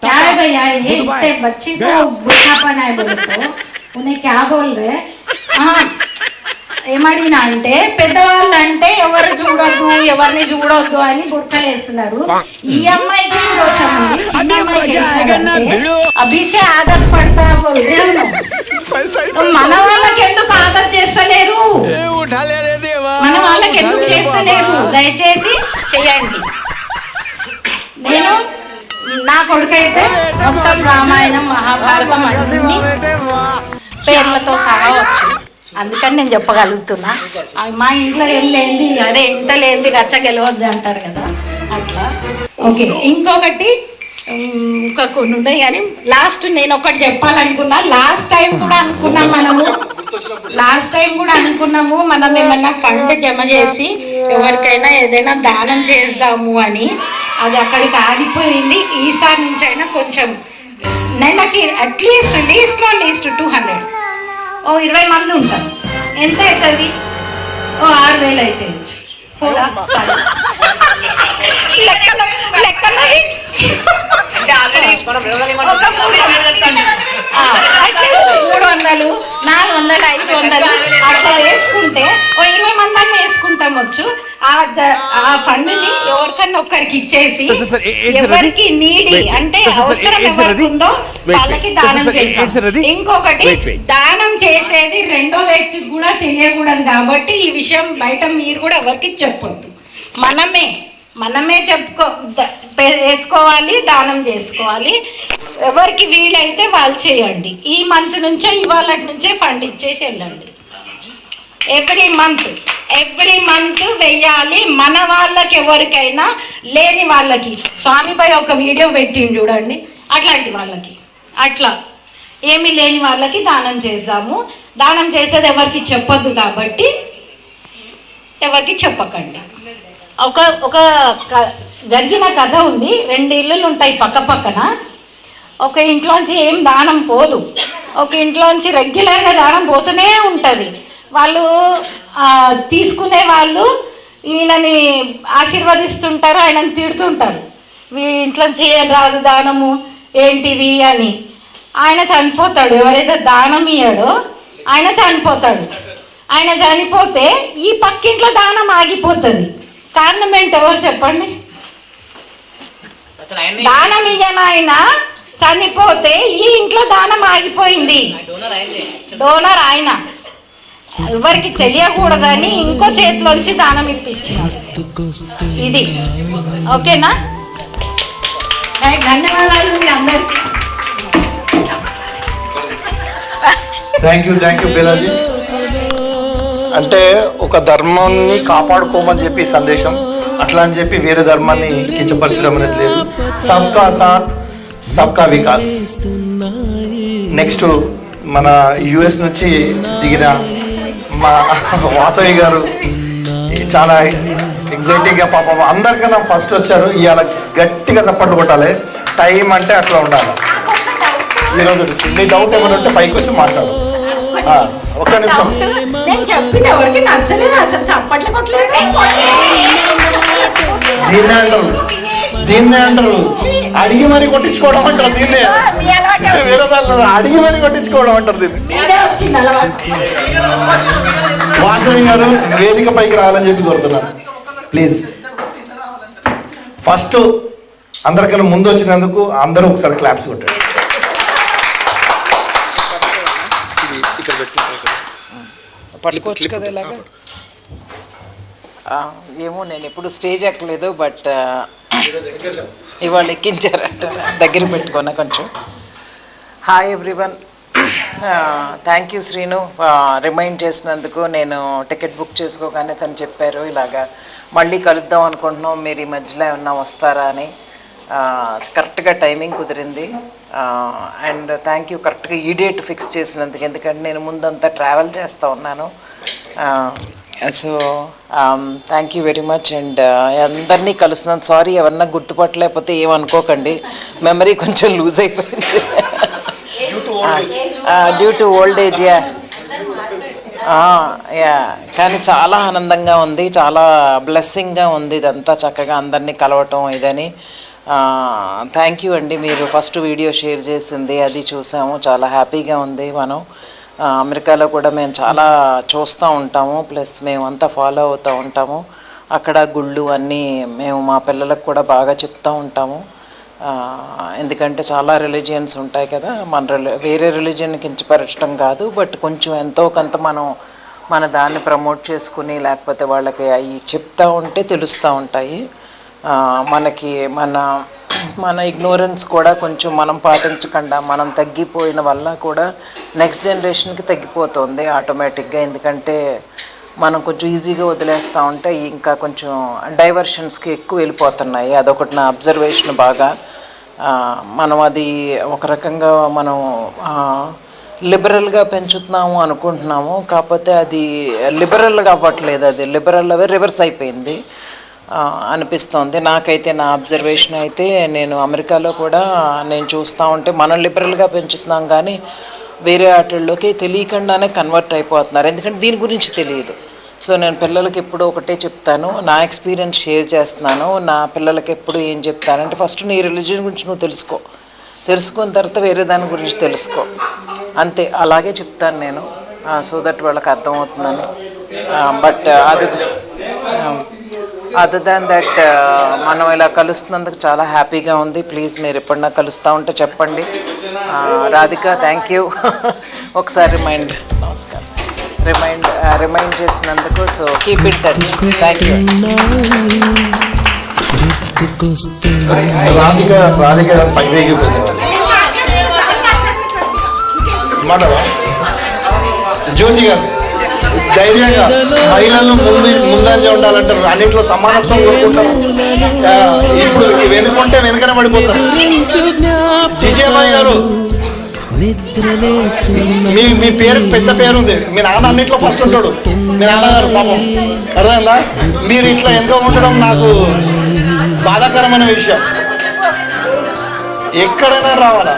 क्या है भैया ये इतने बच्चे को बुढ़ापन है बोले तो उन्हें क्या बोल रहे? ఏమడినా అంటే పెద్దవాళ్ళు అంటే ఎవరు చూడొద్దు, ఎవరిని చూడొద్దు అని గుర్తలు వేస్తున్నారు. ఈ అమ్మాయికి దోషం ఉంది, చిన్న అమ్మాయికి అభిసే ఆదత్ పడతా మన వాళ్ళకి ఎందుకు ఆదత్ చేస్తలేరు, మన వాళ్ళకి ఎందుకు చేస్తలేరు? దయచేసి చెయ్యండి. నేను నా కొడుకైతే మొత్తం రామాయణం మహాభారతం అన్ని పేర్లతో సహా వచ్చు, అందుకని నేను చెప్పగలుగుతున్నా. మా ఇంట్లో ఏం లేనిది, అదే ఇంట లేనిది రచ్చ గెలవద్దు అంటారు కదా, అట్లా. ఓకే, ఇంకొకటి ఇంకా కొన్ని ఉన్నాయి కానీ లాస్ట్ నేను ఒకటి చెప్పాలనుకున్నా. లాస్ట్ టైం కూడా అనుకున్నాము మనం ఏమన్నా ఫండ్ జమ చేసి ఎవరికైనా ఏదైనా దానం చేద్దాము అని. అది అక్కడికి ఆగిపోయింది. ఈసారి నుంచి అయినా కొంచెం నెలకి అట్లీస్ట్ లీస్ట్ 200, 20 మంది ఉంటారు. ఎంత అవుతుంది? 6,000 అవుతుంది. లెక్కలవి అట్లీస్ట్ 300, 400, 500 అట్లా వేసుకుంటే 20 మంది వేసుకుంటాం వచ్చు. ఆ ఫండ్ని ఎవరికన్నా ఒక్కరికి ఇచ్చేసి ఎవరికి నీడి అంటే అవసరం ఎవరికి ఉందో వాళ్ళకి దానం చేస్తాం. ఇంకొకటి, దానం చేసేది రెండో వ్యక్తికి కూడా తెలియకూడదు కాబట్టి ఈ విషయం బయట మీరు కూడా ఎవరికి చెప్పొద్దు. మనమే వేసుకోవాలి, దానం చేసుకోవాలి. ఎవరికి వీలైతే వాళ్ళు చేయండి. ఈ మంత్ నుంచే, ఇవాళ నుంచే ఫండ్ ఇచ్చేసి వెళ్ళండి. ఎవ్రీ మంత్ వెయ్యాలి. మన వాళ్ళకి ఎవరికైనా లేని వాళ్ళకి స్వామిపై ఒక వీడియో పెట్టిండు చూడండి, అట్లాంటి వాళ్ళకి, అట్లా ఏమీ లేని వాళ్ళకి దానం చేద్దాము. దానం చేసేది ఎవరికి చెప్పొద్దు కాబట్టి ఎవరికి చెప్పకండి. ఒక జరిగిన కథ ఉంది. 2 ఇల్లులు ఉంటాయి పక్క పక్కన. ఒక ఇంట్లోంచి ఏం దానం పోదు, ఒక ఇంట్లోంచి రెగ్యులర్గా దానం పోతూనే ఉంటుంది. వాళ్ళు తీసుకునే వాళ్ళు ఈయనని ఆశీర్వదిస్తుంటారు, ఆయనని తిడుతుంటారు, వీళ్ళ ఇంట్లోంచి ఏం రాదు దానము ఏంటిది అని. ఆయన చనిపోతాడు, ఎవరైతే దానం ఇయ్యాడో ఆయన చనిపోతాడు. ఆయన చనిపోతే ఈ పక్కింట్లో దానం ఆగిపోతుంది. కారణం ఏంటి ఎవరు చెప్పండి? దానం ఇయ్యనాయన చనిపోతే ఈ ఇంట్లో దానం ఆగిపోయింది. డోనర్ ఆయన ఎవరికి తెలియకూడదని ఇంకో చేతిలోంచి దానం ఇప్పించినాడు. ఇది ఓకేనా? ధన్యవాదాలు మీ అందరికీ. Thank you Balaji. అంటే ఒక ధర్మాన్ని కాపాడుకోమని చెప్పి సందేశం, అట్లా అని చెప్పి వేరే ధర్మాన్ని కించపరచడం అనేది లేదు. సబ్కా సాత్ సబ్కా వికాస్. నెక్స్ట్ మన యుఎస్ నుంచి దిగిన మా వాసవి గారు చాలా ఎగ్జైటింగ్గా పాపం అందరికన్నా ఫస్ట్ వచ్చారు. ఇవాళ గట్టిగా సపోర్ట్ కొట్టాలి. టైం అంటే అట్లా ఉండాలి. ఈరోజు నీ డౌట్ ఏమైనా ఉంటే పైకి వచ్చి మాట్లాడు. ఒక్క నిమిషం. దీన్నే అంటారు అడిగి మరి కొట్టించుకోవడం అంటారు. దీన్నే అడిగి మరి కొట్టించుకోవడం అంటారు. దీన్ని వాసవి గారు వేదిక పైకి రావాలని చెప్పి కోరుతున్నారు ప్లీజ్. ఫస్ట్ అందరికన్నా ముందు వచ్చినందుకు అందరూ ఒకసారి క్లాప్స్ కొట్టారు. పట్టుకోవచ్చు కదా ఇలాగా. ఏమో నేను ఎప్పుడు స్టేజ్ ఎక్కలేదు, బట్ ఇవాళ ఎక్కించారంట, దగ్గర పెట్టుకున్నా కొంచెం. Hi everyone, thank you Srinu remind చేసినందుకు. నేను టికెట్ బుక్ చేసుకోగానే తను చెప్పారు ఇలాగా మళ్ళీ కలుద్దాం అనుకుంటున్నాం, మీరు ఈ మధ్యలో ఏమన్నా వస్తారా అని. కరెక్ట్గా టైమింగ్ కుదిరింది. అండ్ థ్యాంక్ యూ కరెక్ట్గా ఈ డేట్ ఫిక్స్ చేసినందుకు, ఎందుకంటే నేను ముందంతా ట్రావెల్ చేస్తూ ఉన్నాను. So thank you very much. And అందరినీ కలుస్తున్నాను. సారీ ఎవరన్నా గుర్తుపట్టలేకపోతే ఏమనుకోకండి, మెమరీ కొంచెం లూజ్ అయిపోయింది due to old age. Yeah కానీ చాలా ఆనందంగా ఉంది, చాలా బ్లెస్సింగ్గా ఉంది ఇదంతా, చక్కగా అందరినీ కలవటం ఇదని. థ్యాంక్ యూ అండి, మీరు ఫస్ట్ వీడియో షేర్ చేసింది అది చూసాము, చాలా హ్యాపీగా ఉంది. మనం అమెరికాలో కూడా మేము చాలా చూస్తూ ఉంటాము, ప్లస్ మేము అంతా ఫాలో అవుతూ ఉంటాము. అక్కడ గుళ్ళు అన్నీ మేము మా పిల్లలకు కూడా బాగా చెప్తూ ఉంటాము. ఎందుకంటే చాలా రిలీజియన్స్ ఉంటాయి కదా, వేరే రిలీజియన్ కించపరచడం కాదు, బట్ కొంచెం ఎంతో కొంత మనం మన దాన్ని ప్రమోట్ చేసుకుని లేకపోతే వాళ్ళకి అవి చెప్తూ ఉంటే తెలుస్తూ ఉంటాయి. మనకి మన ఇగ్నోరెన్స్ కూడా కొంచెం మనం పాటించకుండా మనం తగ్గిపోయిన వల్ల కూడా నెక్స్ట్ జనరేషన్కి తగ్గిపోతుంది ఆటోమేటిక్గా. ఎందుకంటే మనం కొంచెం ఈజీగా వదిలేస్తూ ఉంటే ఇంకా కొంచెం డైవర్షన్స్కి ఎక్కువ వెళ్ళిపోతున్నాయి. అదొకటి నా అబ్జర్వేషన్ బాగా. మనం అది ఒక రకంగా మనం లిబరల్గా పెంచుతున్నాము అనుకుంటున్నాము, కాకపోతే అది లిబరల్గా అవ్వట్లేదు, అది లిబరల్ అవే రివర్స్ అయిపోయింది అనిపిస్తోంది నాకైతే. నా అబ్జర్వేషన్ అయితే నేను అమెరికాలో కూడా నేను చూస్తూ ఉంటే మనం లిబరల్గా పెంచుతున్నాం కానీ వేరే వాటిల్లోకి తెలియకుండానే కన్వర్ట్ అయిపోతున్నారు, ఎందుకంటే దీని గురించి తెలియదు. సో నేను పిల్లలకి ఎప్పుడు ఒకటే చెప్తాను, నా ఎక్స్పీరియన్స్ షేర్ చేస్తున్నాను. నా పిల్లలకి ఎప్పుడు ఏం చెప్తానంటే, ఫస్ట్ నీ రిలీజియన్ గురించి నువ్వు తెలుసుకున్న తర్వాత వేరే దాని గురించి తెలుసుకో, అంతే. అలాగే చెప్తాను నేను, సో దట్ వాళ్ళకి అర్థమవుతుందని. బట్ అదర్ దాన్ దట్ మనం ఇలా కలుస్తున్నందుకు చాలా హ్యాపీగా ఉంది. ప్లీజ్ మీరు ఎప్పుడన్నా కలుస్తూ ఉంటే చెప్పండి. రాధిక థ్యాంక్ యూ ఒకసారి నమస్కారం రిమైండ్ చేసినందుకు. So keep in touch. Thank you. Radhika పైకి జ్యోతి గారు ధైర్యంగా మహిళలు ముందంజ ఉండాలంటారు, అన్నింటిలో సమానత్వం కోరుకుంటారు. ఇప్పుడు వెనుకుంటే వెనుకనే పడిపోతారు. జిజేబాయ్ గారు మీ పేరు పెద్ద పేరు ఉంది, మీ నాన్న అన్నింటిలో ఫస్ట్ ఉంటాడు. మీ నాన్నగారు పాపం అర్థమైందా, మీరు ఇట్లా ఎంతో ఉండడం నాకు బాధాకరమైన విషయం. ఎక్కడైనా రావాలా.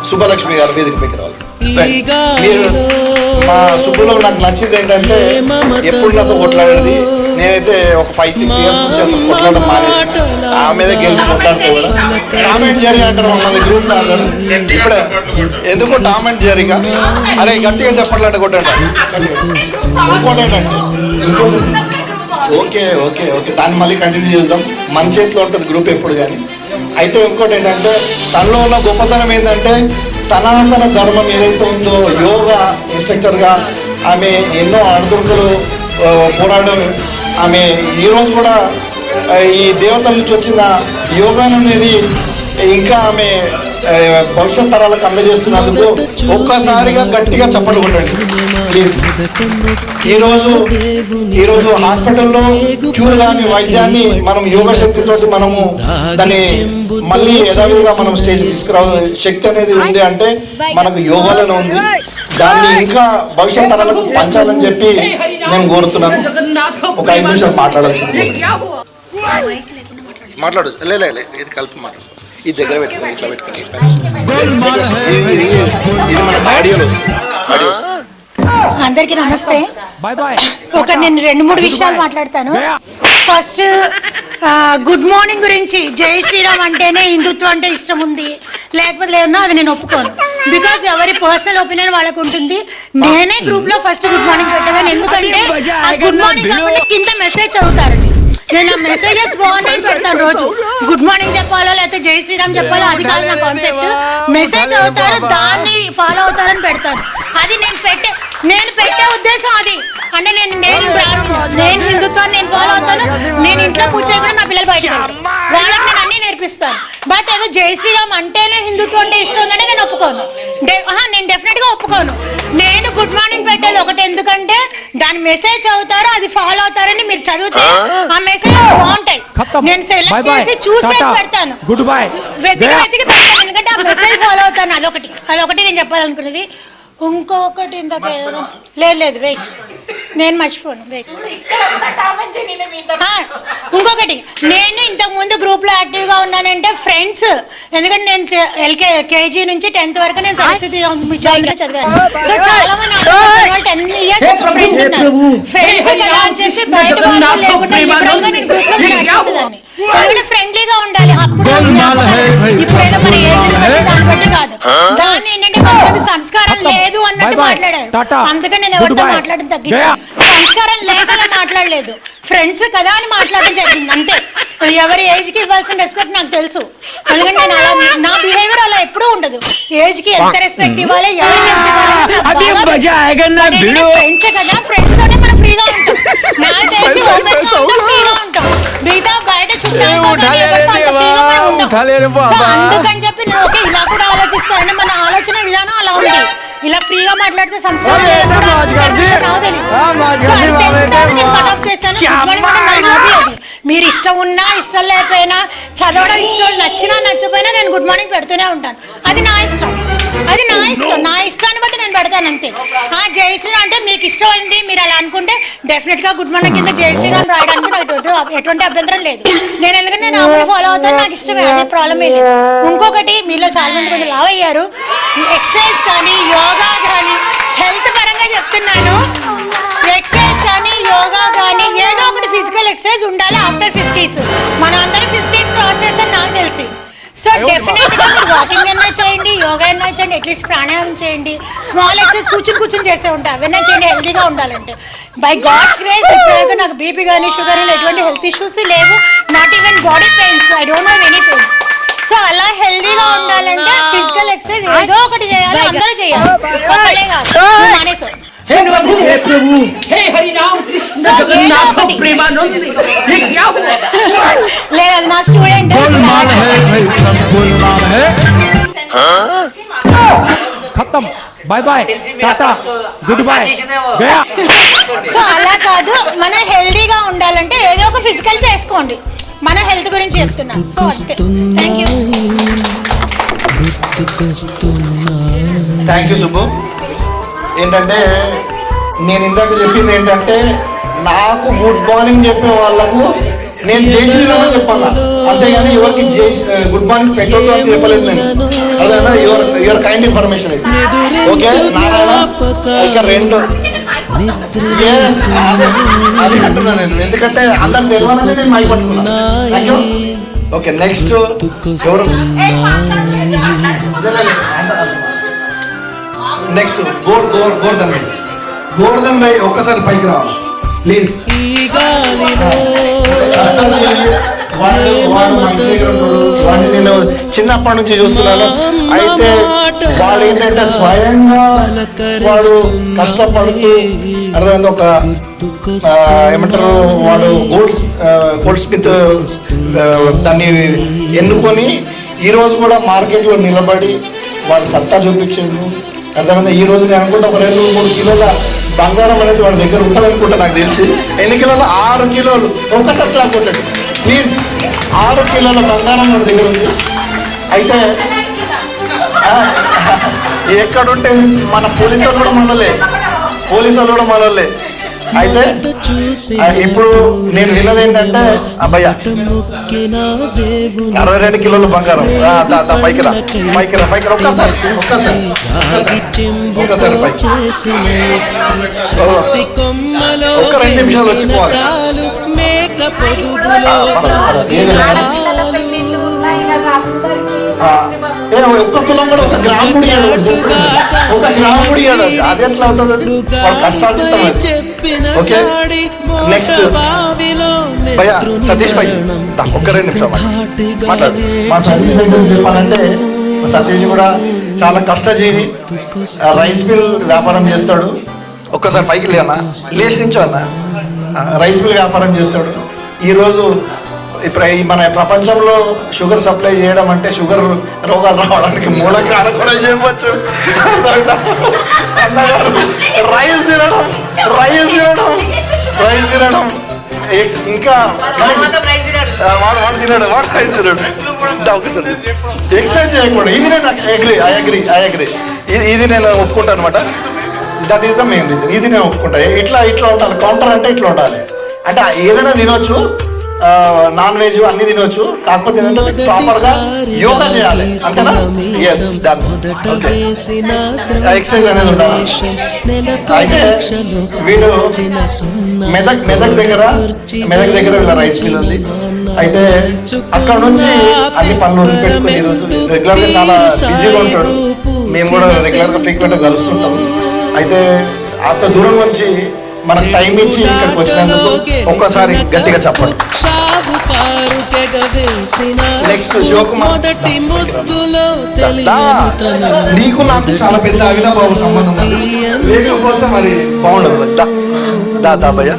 సుబ్బలక్ష్మి గారు వేదిక పైకి రావాలి. మీరు మా సుబ్బులో నాకు నచ్చింది ఏంటంటే ఎప్పుడు నాతో కొట్లాడేది. నేనైతే ఒక 5-6 years నుంచి అసలు కొట్లాడడం మానేసి ఆ మీద గెలిచి కొట్లాడితే కూడా టామ్ జెర్రీ అంటారు మన గ్రూప్ లో అందరూ. ఇప్పుడే ఎందుకో టామ్ అండ్ జెర్రీగా అరే గట్టిగా చెప్పట్లంటే కొట్టండి. ఇంకోటి ఏంటంటే ఓకే ఓకే ఓకే దాన్ని మళ్ళీ కంటిన్యూ చేద్దాం, మన చేతిలో ఉంటుంది గ్రూప్ ఎప్పుడు కానీ. అయితే ఇంకోటి ఏంటంటే తనలో ఉన్న గొప్పతనం ఏంటంటే సనాతన ధర్మం ఏదైతే ఉందో యోగా ఇన్స్ట్రక్టర్గా ఆమె ఎన్నో అడుగులు పోరాడడం. ఆమె ఈరోజు కూడా ఈ దేవతల నుంచి వచ్చిన యోగాను అనేది ఇంకా ఆమె భవిష్యత్ తరాలకు అందజేస్తున్నందుకు ఒక్కసారిగా గట్టిగా చప్పట్లు కొట్టండి ప్లీజ్. ఈరోజు హాస్పిటల్లో క్యూర్ కాని వైద్యాన్ని మనం యోగ శక్తితో మనము దాన్ని మళ్ళీ యథావిధిగా మనం స్టేజ్ తీసుకురావ శక్తి అనేది ఉంది అంటే మనకు యోగాలోనే ఉంది. దాన్ని ఇంకా భవిష్యత్ తరాలకు పంచాలని చెప్పి నేను కోరుతున్నాను. ఒక 5 నిమిషాలు మాట్లాడాల్సింది. మాట్లాడు ఇది కలిపి మాట్లాడు, ఈ దగ్గర పెట్టుకుని ఇట్లా పెట్టుకుని ఇది మన ఆడియోలో వస్తుంది. అందరికీ నమస్తే. నేను 2-3 విషయాలు మాట్లాడతాను. ఫస్ట్ గుడ్ మార్నింగ్ గురించి. జై శ్రీరామ్ అంటేనే హిందుత్వం అంటే ఇష్టం ఉంది, లేకపోతే లేదన్నా అది నేను ఒప్పుకోను. బికాజ్ ఎవరి పర్సనల్ ఒపీనియన్ వాళ్ళకు ఉంటుంది. నేనే గ్రూప్ లో ఫస్ట్ గుడ్ మార్నింగ్ పెట్టేదాన్ని, ఎందుకంటే ఆ గుడ్ మార్నింగ్ కాకుండా కింద మెసేజ్ చదువుతారండి. నేను ఆ మెసేజెస్ బాగున్నాయి పెడతాను రోజు. గుడ్ మార్నింగ్ చెప్పాలో లేకపోతే జై శ్రీరామ్ చెప్పాలో అది కాదు నా కాన్సెప్ట్. మెసేజ్ చదువుతారు, దాన్ని ఫాలో అవుతారని పెడతాను. అది నేను పెట్టే ఉద్దేశం అది. అంటే నేను హిందుత్వాన్ని నేను ఫాలో అవుతాను. నేను ఇంట్లో పూజ కూడా నా పిల్లలు బయట వాళ్ళకి నేను అన్ని నేర్పిస్తాను. బట్ ఏదో జై శ్రీరామ్ అంటేనే హిందుత్వం అంటే ఇష్టం ఉందంటే నేను ఒప్పుకోను. నేను డెఫినెట్గా ఒప్పుకోను. నేను గుడ్ మార్నింగ్ పెట్టేది ఒకటి, ఎందుకంటే దాని మెసేజ్ చదువుతారు, అది ఫాలో అవుతారని మీరు చదివితే ఆ మెసేజ్ బాగుంటాయి. నేను సెలెక్ట్ చేసి చూసేసి పెడతాను, వెతికి పెడతాను, ఎందుకంటే ఆ మెసేజ్ ఫాలో అవుతాను. అదొకటి నేను చెప్పాలనుకున్నది. ఇంకొకటి ఇంతకు లేదు వెయిట్, నేను మర్చిపోను వెయిట్. ఇంకొకటి, నేను ఇంతకు ముందు గ్రూప్ లో యాక్టివ్ గా ఉన్నానంటే ఫ్రెండ్స్, ఎందుకంటే నేను కేజీ నుంచి 10th వరకు నేను సరస్వతి విద్యాలయంలో చదివాను. సో చాలా మంది 10 years ఫ్రెండ్స్ ఉన్నారు. ఫ్రెండ్స్ కదా అని చెప్పి బయట లేకుండా లిబరల్గా నేను గ్రూప్ లో చాట్ చేసేదాన్ని. ఎందుకంటే ఫ్రెండ్లీగా ఉండాలి. అప్పుడు ఇప్పుడేదో మన ఏజ్ దాన్ని బట్టి కాదు. దాన్ని ఏంటంటే కొంతమంది సంస్కారం లేదు అన్నట్టు మాట్లాడారు, అందుకని నేను ఎవరితో మాట్లాడడం తగ్గించాను. సంస్కారం లేకనే మాట్లాడలేదు, ఫ్రెండ్స్ కదా అని మాట్లాడడం జరిగింది అంతే. ఎవరి ఏజ్ కి ఇవ్వాల్సిన రెస్పెక్ట్ నాకు తెలుసు, ఎందుకంటే నేను అలా నా బిహేవియర్ అలా ఎప్పుడూ ఉండదు. ఏజ్ కి ఎంత రెస్పెక్ట్ ఇవ్వాలి, ఎవరికి ఎంత ఇవ్వాలి, ఫ్రెండ్స్ కదా, ఫ్రెండ్స్ తోనే మనం ఫ్రీగా ఉంటాం. నాకు తెలిసి ఓపెన్ గా ఉంటాం, ఫ్రీగా ఉంటాం. మిగతా బయట అందుకని చెప్పి నేను ఓకే ఇలా కూడా ఆలోచిస్తానంటే మన ఆలోచన విధానం అలా ఉంది. ఇలా ఫ్రీగా మాట్లాడితే సంస్కారం మీరు ఇష్టం ఉన్నా ఇష్టం లేకపోయినా, చదవడం ఇష్టం నచ్చినా నచ్చపోయినా నేను గుడ్ మార్నింగ్ పెడుతూనే ఉంటాను. అది నా ఇష్టం, నా ఇష్టాన్ని బట్టి నేను పెడతాను అంతే. జై శ్రీరామ్ అంటే మీకు ఇష్టం అయింది మీరు అలా అనుకుంటే డెఫినెట్ గా గుడ్ మార్నింగ్ కింద జై శ్రీరామ్ రాయడానికి నాకు ఎటువంటి అభ్యంతరం లేదు. నేను ఎందుకంటే నేను అమలు ఫాలో అవుతాను, నాకు ఇష్టమే, అదే ప్రాబ్లమే లేదు. ఇంకొకటి, మీలో చాలా మంది కొంచెం లావ్ అయ్యారు. ఎక్సర్సైజ్ కానీ యోగా కానీ, హెల్త్ పరంగా చెప్తున్నాను, ఎక్సర్సైజ్ కానీ యోగా కానీ ఏదో ఒకటి ఫిజికల్ ఎక్సర్సైజ్ ఉండాలి ఆఫ్టర్ 50s. మన అందరం 50s క్రాస్ చేస్తాం నాకు తెలిసి. సో డెఫినెట్ గా మీరు వాకింగ్ అయినా చేయండి, యోగా అయినా చేయండి, అట్లీస్ట్ ప్రాణాయామం చేయండి, స్మాల్ ఎక్సర్సైజ్ కూర్చుని చేసే ఉంటాయి, అవన్నీ చేయండి హెల్తీగా ఉండాలంటే. బై గాడ్స్ గ్రేస్ ఇప్పుడైతే నాకు బీపీ కానీ షుగర్ కానీ ఎటువంటి హెల్త్ ఇష్యూస్ లేవు, not even body pains, I don't have any pains. So అలా హెల్తీగా ఉండాలంటే ఫిజికల్ ఎక్సర్సైజ్ ఏదో ఒకటి చేయాలి, అందరూ చేయాలి, ఒక్కలే కాదు. మానేసాం లేదు, అది నా స్టూడెంట్. సో అలా కాదు, మనం హెల్తీగా ఉండాలంటే ఏదో ఒక ఫిజికల్ చేసుకోండి. మన హెల్త్ గురించి చెప్తున్నా. సో అంతే, థ్యాంక్ యూ సుబ్బు. ఏంటంటే నేను ఇందాక చెప్పింది ఏంటంటే, నాకు గుడ్ మార్నింగ్ చెప్పే వాళ్ళకు నేను జై శ్రీరామ్ అని చెప్పాలా, అంతేగాని ఎవరికి గుడ్ మార్నింగ్ పెట్టొద్దు అని చెప్పలేదు నేను. అదే యువర్ కైండ్ ఇన్ఫర్మేషన్ ఇది. ఓకే నారాయణ, ఇక 2 అది అంటున్నా నేను, ఎందుకంటే అందరికి తెలియాలని నేను మైక్ పట్టుకున్నా. Thank you. ఓకే నెక్స్ట్ ఎవరు? నెక్స్ట్ గోవర్ధన్ భాయ్ ఒక్కసారి పైకి రావాలి ప్లీజ్. వాడిని నేను చిన్నప్పటి నుంచి చూస్తున్నాను. అయితే వాడు ఏంటంటే స్వయంగా వాడు కష్టపడుతూ అర్థమైంది. ఒక ఏమంటారు, వాడు గోల్డ్ స్మిత్ దాన్ని ఎన్నుకొని ఈరోజు కూడా మార్కెట్లో నిలబడి వాడి సత్తా చూపించాడు. అర్థమైంది. ఈ రోజు నేను అనుకుంటా ఒక 2-3 కిలోల బంగారం అనేది వాడి దగ్గర ఉంటుంది అనుకుంటా. నాకు తెలిసి ఎన్ని కిలోలు? 6 కిలోలు. ఒక్కసారి లాక్కుంటాడు ప్లీజ్. 6 కిలోల బంగారం వాడి దగ్గర ఉంది. అయితే ఎక్కడుంటే మన పోలీసు వాళ్ళు కూడా మనలే. అయితే ఇప్పుడు నేను విన్నది ఏంటంటే, అబ్బాయ్య 62 కిలోల బంగారం. పైకి రా ఒక్కసారి ఒక 2 నిమిషాలు వచ్చిపోవాలి. ఒక్క కులం కూడా 1 గ్రాము అది ఎట్లా అవుతుంది? కష్టాలు. ఓకే నెక్స్ట్ భయ్యా సతీష్ భాయ్, ఒక్క 2 నిమిషం మాట్లాడు. మా సతీష్ భాయ్ గురించి చెప్పాలంటే, సతీష్ కూడా చాలా కష్టజీవి, రైస్ మిల్ వ్యాపారం చేస్తాడు. ఒక్కసారి పైకి లేచి నుంచో అన్న. రైస్ మిల్ వ్యాపారం చేస్తాడు. ఈరోజు ఇప్పుడు ఈ మన ప్రపంచంలో షుగర్ సప్లై చేయడం అంటే షుగర్ రోగాలు రావడానికి మూల కారణం కూడా చెప్పచ్చు. అన్నగారు రైస్ తినడం ఇంకా వాడు తినడు, వాడు రైస్ తినడు. ఎక్సర్సైజ్ చేయకూడదు. ఇది నేను ఐ అగ్రీ. ఇది నేను ఒప్పుకుంటాను అనమాట. That is the main reason. ఇది నేను ఒప్పుకుంటా. ఇట్లా ఉండాలి. కౌంటర్ అంటే ఇట్లా ఉండాలి. అంటే ఏదైనా తినొచ్చు, నాన్ వెజ్ అన్ని తినొచ్చు, కాకపోతే ఏంటంటే ప్రాపర్ గా యోగా చేయాలి అంతేనా. ఎక్సర్సైజ్ అనేది ఉండాలి. అయితే వీడు మెదక్ దగ్గర వీళ్ళ రైస్ మిల్ ఉంది. అయితే అక్కడ నుంచి అన్ని పనులు పెట్టుకుని ఈరోజు రెగ్యులర్ గా చాలా బిజీగా ఉంటాడు. మేము కూడా రెగ్యులర్ గా ఫ్రీక్వెంట్ గా కలుస్తుంటాము. అయితే అంత దూరం నుంచి మనకు టైం ఇచ్చి ఇక్కడికి వచ్చినందుకు ఒక్కసారి గట్టిగా చెప్పండి. నెక్స్ట్ శివకుమార్, నీకు నాకు చాలా పెద్ద అవినాభావ సంబంధం ఉంది, లేకపోతే మరి బాగుండదు. దా భయ్య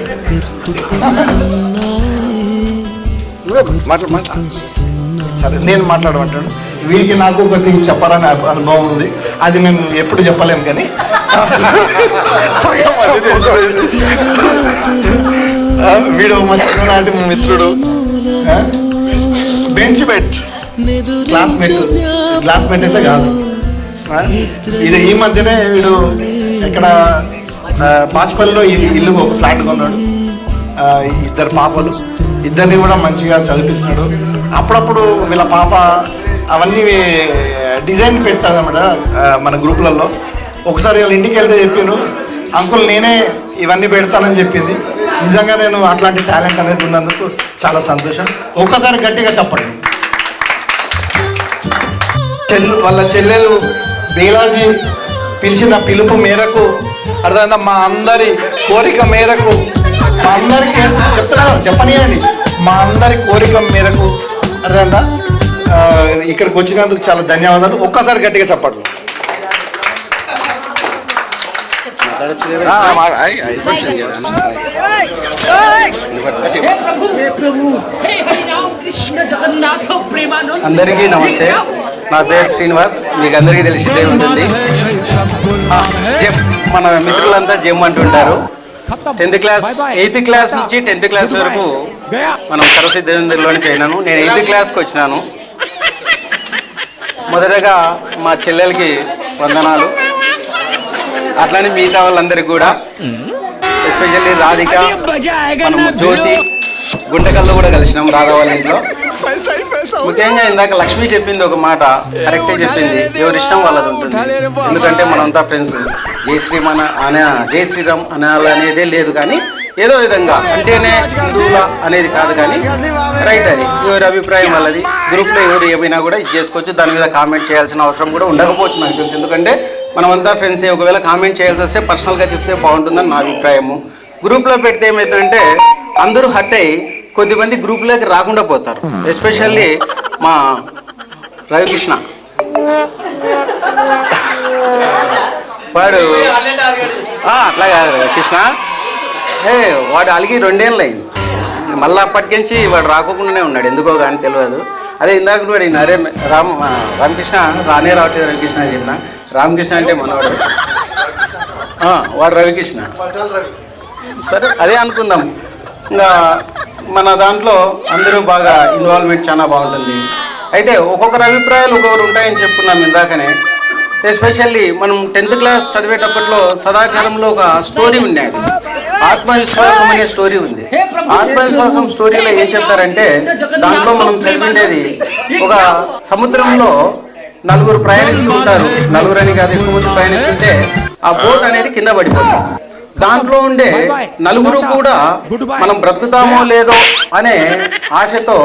సరే నేను మాట్లాడమంటాను. వీరికి నాకు ఒకటి చెప్పాలని అనుభవం ఉంది. అది మేము ఎప్పుడు చెప్పలేము కానీ వీడు మంచి నాటి మిత్రుడు, బెంచ్ బెట్ క్లాస్మేట్ అయితే కాదు. ఇది ఈ మధ్యనే వీడు ఇక్కడ బాచ్పల్లిలో ఇల్లు ఫ్లాట్ కొన్నాడు. ఇద్దరు పాపలు, ఇద్దరిని కూడా మంచిగా చదివిస్తున్నాడు. అప్పుడప్పుడు వీళ్ళ పాప అవన్నీ డిజైన్ పెడతాను అన్నమాట మన గ్రూపులలో. ఒకసారి వీళ్ళ ఇంటికి వెళ్తే చెప్పాను, అంకుల్ నేనే ఇవన్నీ పెడతానని చెప్పింది. నిజంగా నేను అట్లాంటి టాలెంట్ అనేది ఉన్నందుకు చాలా సంతోషం. ఒక్కసారి గట్టిగా చెప్పండి. వాళ్ళ చెల్లెలు బేలాజీ పిలిచిన పిలుపు మేరకు, అర్థమైందా, మా అందరి కోరిక మేరకు, మా అందరికి చెప్పనియండి, మా అందరి కోరిక మేరకు, అర్థమైందా, ఇక్కడికి వచ్చినందుకు చాలా ధన్యవాదాలు. ఒక్కసారి గట్టిగా చెప్పండి. అందరికీ నమస్తే. నా పేరు శ్రీనివాస్. మీకు అందరికీ తెలిసిందే ఉంటుంది. మన మిత్రులంతా జెమ్ అంటుంటారు. 10th క్లాస్ 8th క్లాస్ నుంచి 10th క్లాస్ వరకు మనం సరస్వతి దేవేంద్రలోనే చేరినాను. నేను 8th క్లాస్కి వచ్చినాను. మొదటగా మా చెల్లెలకి వందనాలు, అట్లానే మిగతా వాళ్ళందరికీ కూడా, ఎస్పెషల్లీ రాధిక, మనము జ్యోతి గుంటకల్లో కూడా కలిసినాం రాధా వాళ్ళ ఇంట్లో. ముఖ్యంగా ఇందాక లక్ష్మి చెప్పింది ఒక మాట కరెక్టే చెప్పింది, ఎవరి ఇష్టం వాళ్ళది ఉంటుంది. ఎందుకంటే మనంతా ఫ్రెండ్స్. జై శ్రీరామ్ అనాలనేదే లేదు, కానీ ఏదో విధంగా అంటేనే హిందువుల అనేది కాదు, కానీ రైట్, అది ఎవరి అభిప్రాయం వాళ్ళది. గ్రూప్లో ఎవరు ఏమైనా కూడా ఇది చేసుకోవచ్చు. దాని మీద కామెంట్ చేయాల్సిన అవసరం కూడా ఉండకపోవచ్చు నాకు తెలుసు. ఎందుకంటే మనమంతా ఫ్రెండ్సే. ఒకవేళ కామెంట్ చేయాల్సి వస్తే పర్సనల్గా చెప్తే బాగుంటుందని నా అభిప్రాయము. గ్రూప్లో పెడితే ఏమవుతుందంటే అందరూ హట్ అయ్యి కొద్దిమంది గ్రూప్లోకి రాకుండా పోతారు. ఎస్పెషల్లీ మా రవికృష్ణ, వాడు అట్లా కాదు కృష్ణ, వాడు అలిగి 2 ఏళ్ళు అయింది. మళ్ళీ అప్పటికించి వాడు రాకోకుండానే ఉన్నాడు, ఎందుకో కానీ తెలియదు. అదే ఇందాక కూడా అరే రామకృష్ణ రానే రావట్లేదు రవికృష్ణ అని చెప్పిన. రామకృష్ణ అంటే మనవాడు, వాడు రవికృష్ణ. సరే అదే అనుకుందాం. ఇంకా మన దాంట్లో అందరూ బాగా ఇన్వాల్వ్మెంట్ చాలా బాగుంటుంది. అయితే ఒక్కొక్కరి అభిప్రాయాలు ఒక్కొక్కరు ఉంటాయని చెప్పుకున్నాం ఇందాకనే. ఎస్పెషల్లీ మనం 10th క్లాస్ చదివేటప్పట్లో సదాచారంలో ఒక స్టోరీ ఉండేది, ఆత్మవిశ్వాసం అనే స్టోరీ ఉంది. ఆత్మవిశ్వాసం స్టోరీలో ఏం చెప్తారంటే, దాంట్లో మనం చదివిండేది ఒక సముద్రంలో 4 ప్రయాణిస్తూ ఉంటారు. 4 అని కాదు, ఎక్కువ మంది ప్రయాణిస్తుంటే ఆ బోట్ అనేది కింద పడిపోతుంది. దాంట్లో ఉండే 4 కూడా మనం బ్రతుకుతామో లేదో అనే ఆశతో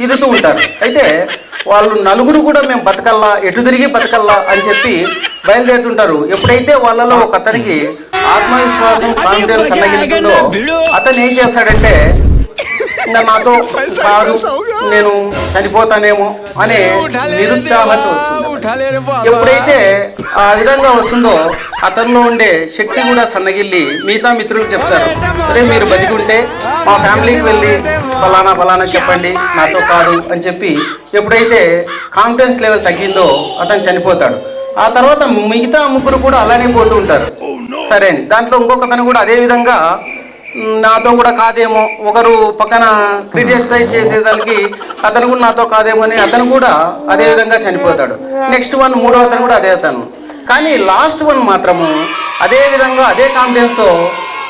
ఈదుతూ ఉంటారు. అయితే వాళ్ళు 4 కూడా మేము బతకల్లా, ఎటు తిరిగి బతకల్లా అని చెప్పి బయలుదేరుతుంటారు. ఎప్పుడైతే వాళ్ళలో ఒక అతనికి ఆత్మవిశ్వాసం, కాన్ఫిడెన్స్ అన్నగిలుతుందో, అతను ఏం చేస్తాడంటే ఇంకా నాతో కాదు, నేను చనిపోతానేమో అనే నిరుత్సాహత వస్తుంది. ఎప్పుడైతే ఆ విధంగా వస్తుందో అతనిలో ఉండే శక్తి కూడా సన్నగిల్లి మిగతా మిత్రులకు చెప్తారు, అరే మీరు బతికుంటే మా ఫ్యామిలీకి వెళ్ళి ఫలానా ఫలానా చెప్పండి, నాతో కాదు అని చెప్పి ఎప్పుడైతే కాన్ఫిడెన్స్ లెవెల్ తగ్గిందో అతను చనిపోతాడు. ఆ తర్వాత మిగతా ముగ్గురు కూడా అలానే పోతూ ఉంటారు. సరే అని దాంట్లో ఇంకొకతను కూడా అదే విధంగా నాతో కూడా కాదేమో, ఒకరు పక్కన క్రిటిసైజ్ చేసేదానికి అతను కూడా నాతో కాదేమో అని అతను కూడా అదే విధంగా చనిపోతాడు. నెక్స్ట్ వన్ మూడో అతను కూడా అదే అతను. కానీ లాస్ట్ వన్ మాత్రము అదే విధంగా అదే కాన్ఫిడెన్స్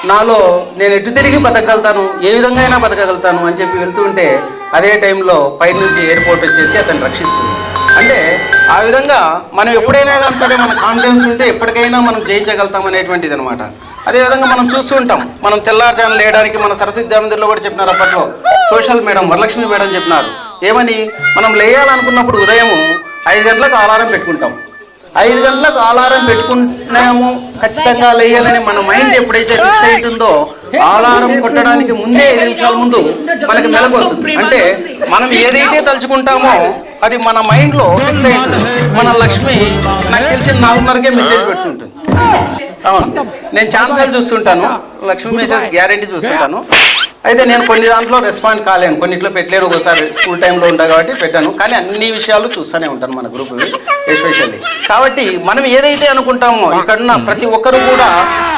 నాలో నేను ఎటు తిరిగి బతకగలుగుతాను, ఏ విధంగా అయినా బతకగలుగుతాను అని చెప్పి వెళ్తూ ఉంటే అదే టైంలో పై నుంచి ఎయిర్పోర్ట్ వచ్చేసి అతను రక్షిస్తుంది. అంటే ఆ విధంగా మనం ఎప్పుడైనా కానీ సరే మన కాన్ఫిడెన్స్ ఉంటే ఎప్పటికైనా మనం జయించగలుగుతాం అనేటువంటిది అనమాట. అదేవిధంగా మనం చూస్తూ ఉంటాం, మనం తెల్లారుజామున లేయడానికి మన సరస్వతి దేవేంద్రలో కూడా చెప్పినారు, అప్పట్లో సోషల్ మేడం వరలక్ష్మి మేడం చెప్పినారు ఏమని, మనం లేయాలనుకున్నప్పుడు ఉదయం 5 గంటలకు అలారం పెట్టుకుంటాం. 5 గంటలకు అలారం పెట్టుకున్నాము ఖచ్చితంగా లేయాలని మన మైండ్ ఎప్పుడైతే ఫిక్స్ అవుతుందో అలారం కొట్టడానికి ముందే 5 నిమిషాల ముందు మనకి మెలకు వస్తుంది. అంటే మనం ఏదైతే తలుచుకుంటామో అది మన మైండ్లో ఫిక్స్ అవుతుంది. మన లక్ష్మి నాకు తెలిసి 4:30కే మెసేజ్ పెడుతుంటుంది. అవును, నేను ఛాన్సాలు చూస్తుంటాను, లక్ష్మి మెసేజ్ గ్యారెంటీ చూస్తుంటాను. అయితే నేను కొన్ని దాంట్లో రెస్పాండ్ కాలేను, కొన్నిట్లో పెట్టలేను, ఒకసారి స్కూల్ టైంలో ఉంటాను కాబట్టి పెట్టాను. కానీ అన్ని విషయాలు చూస్తూనే ఉంటాను మన గ్రూప్ ఎస్పెషల్లీ. కాబట్టి మనం ఏదైతే అనుకుంటామో ఇక్కడున్న ప్రతి ఒక్కరు కూడా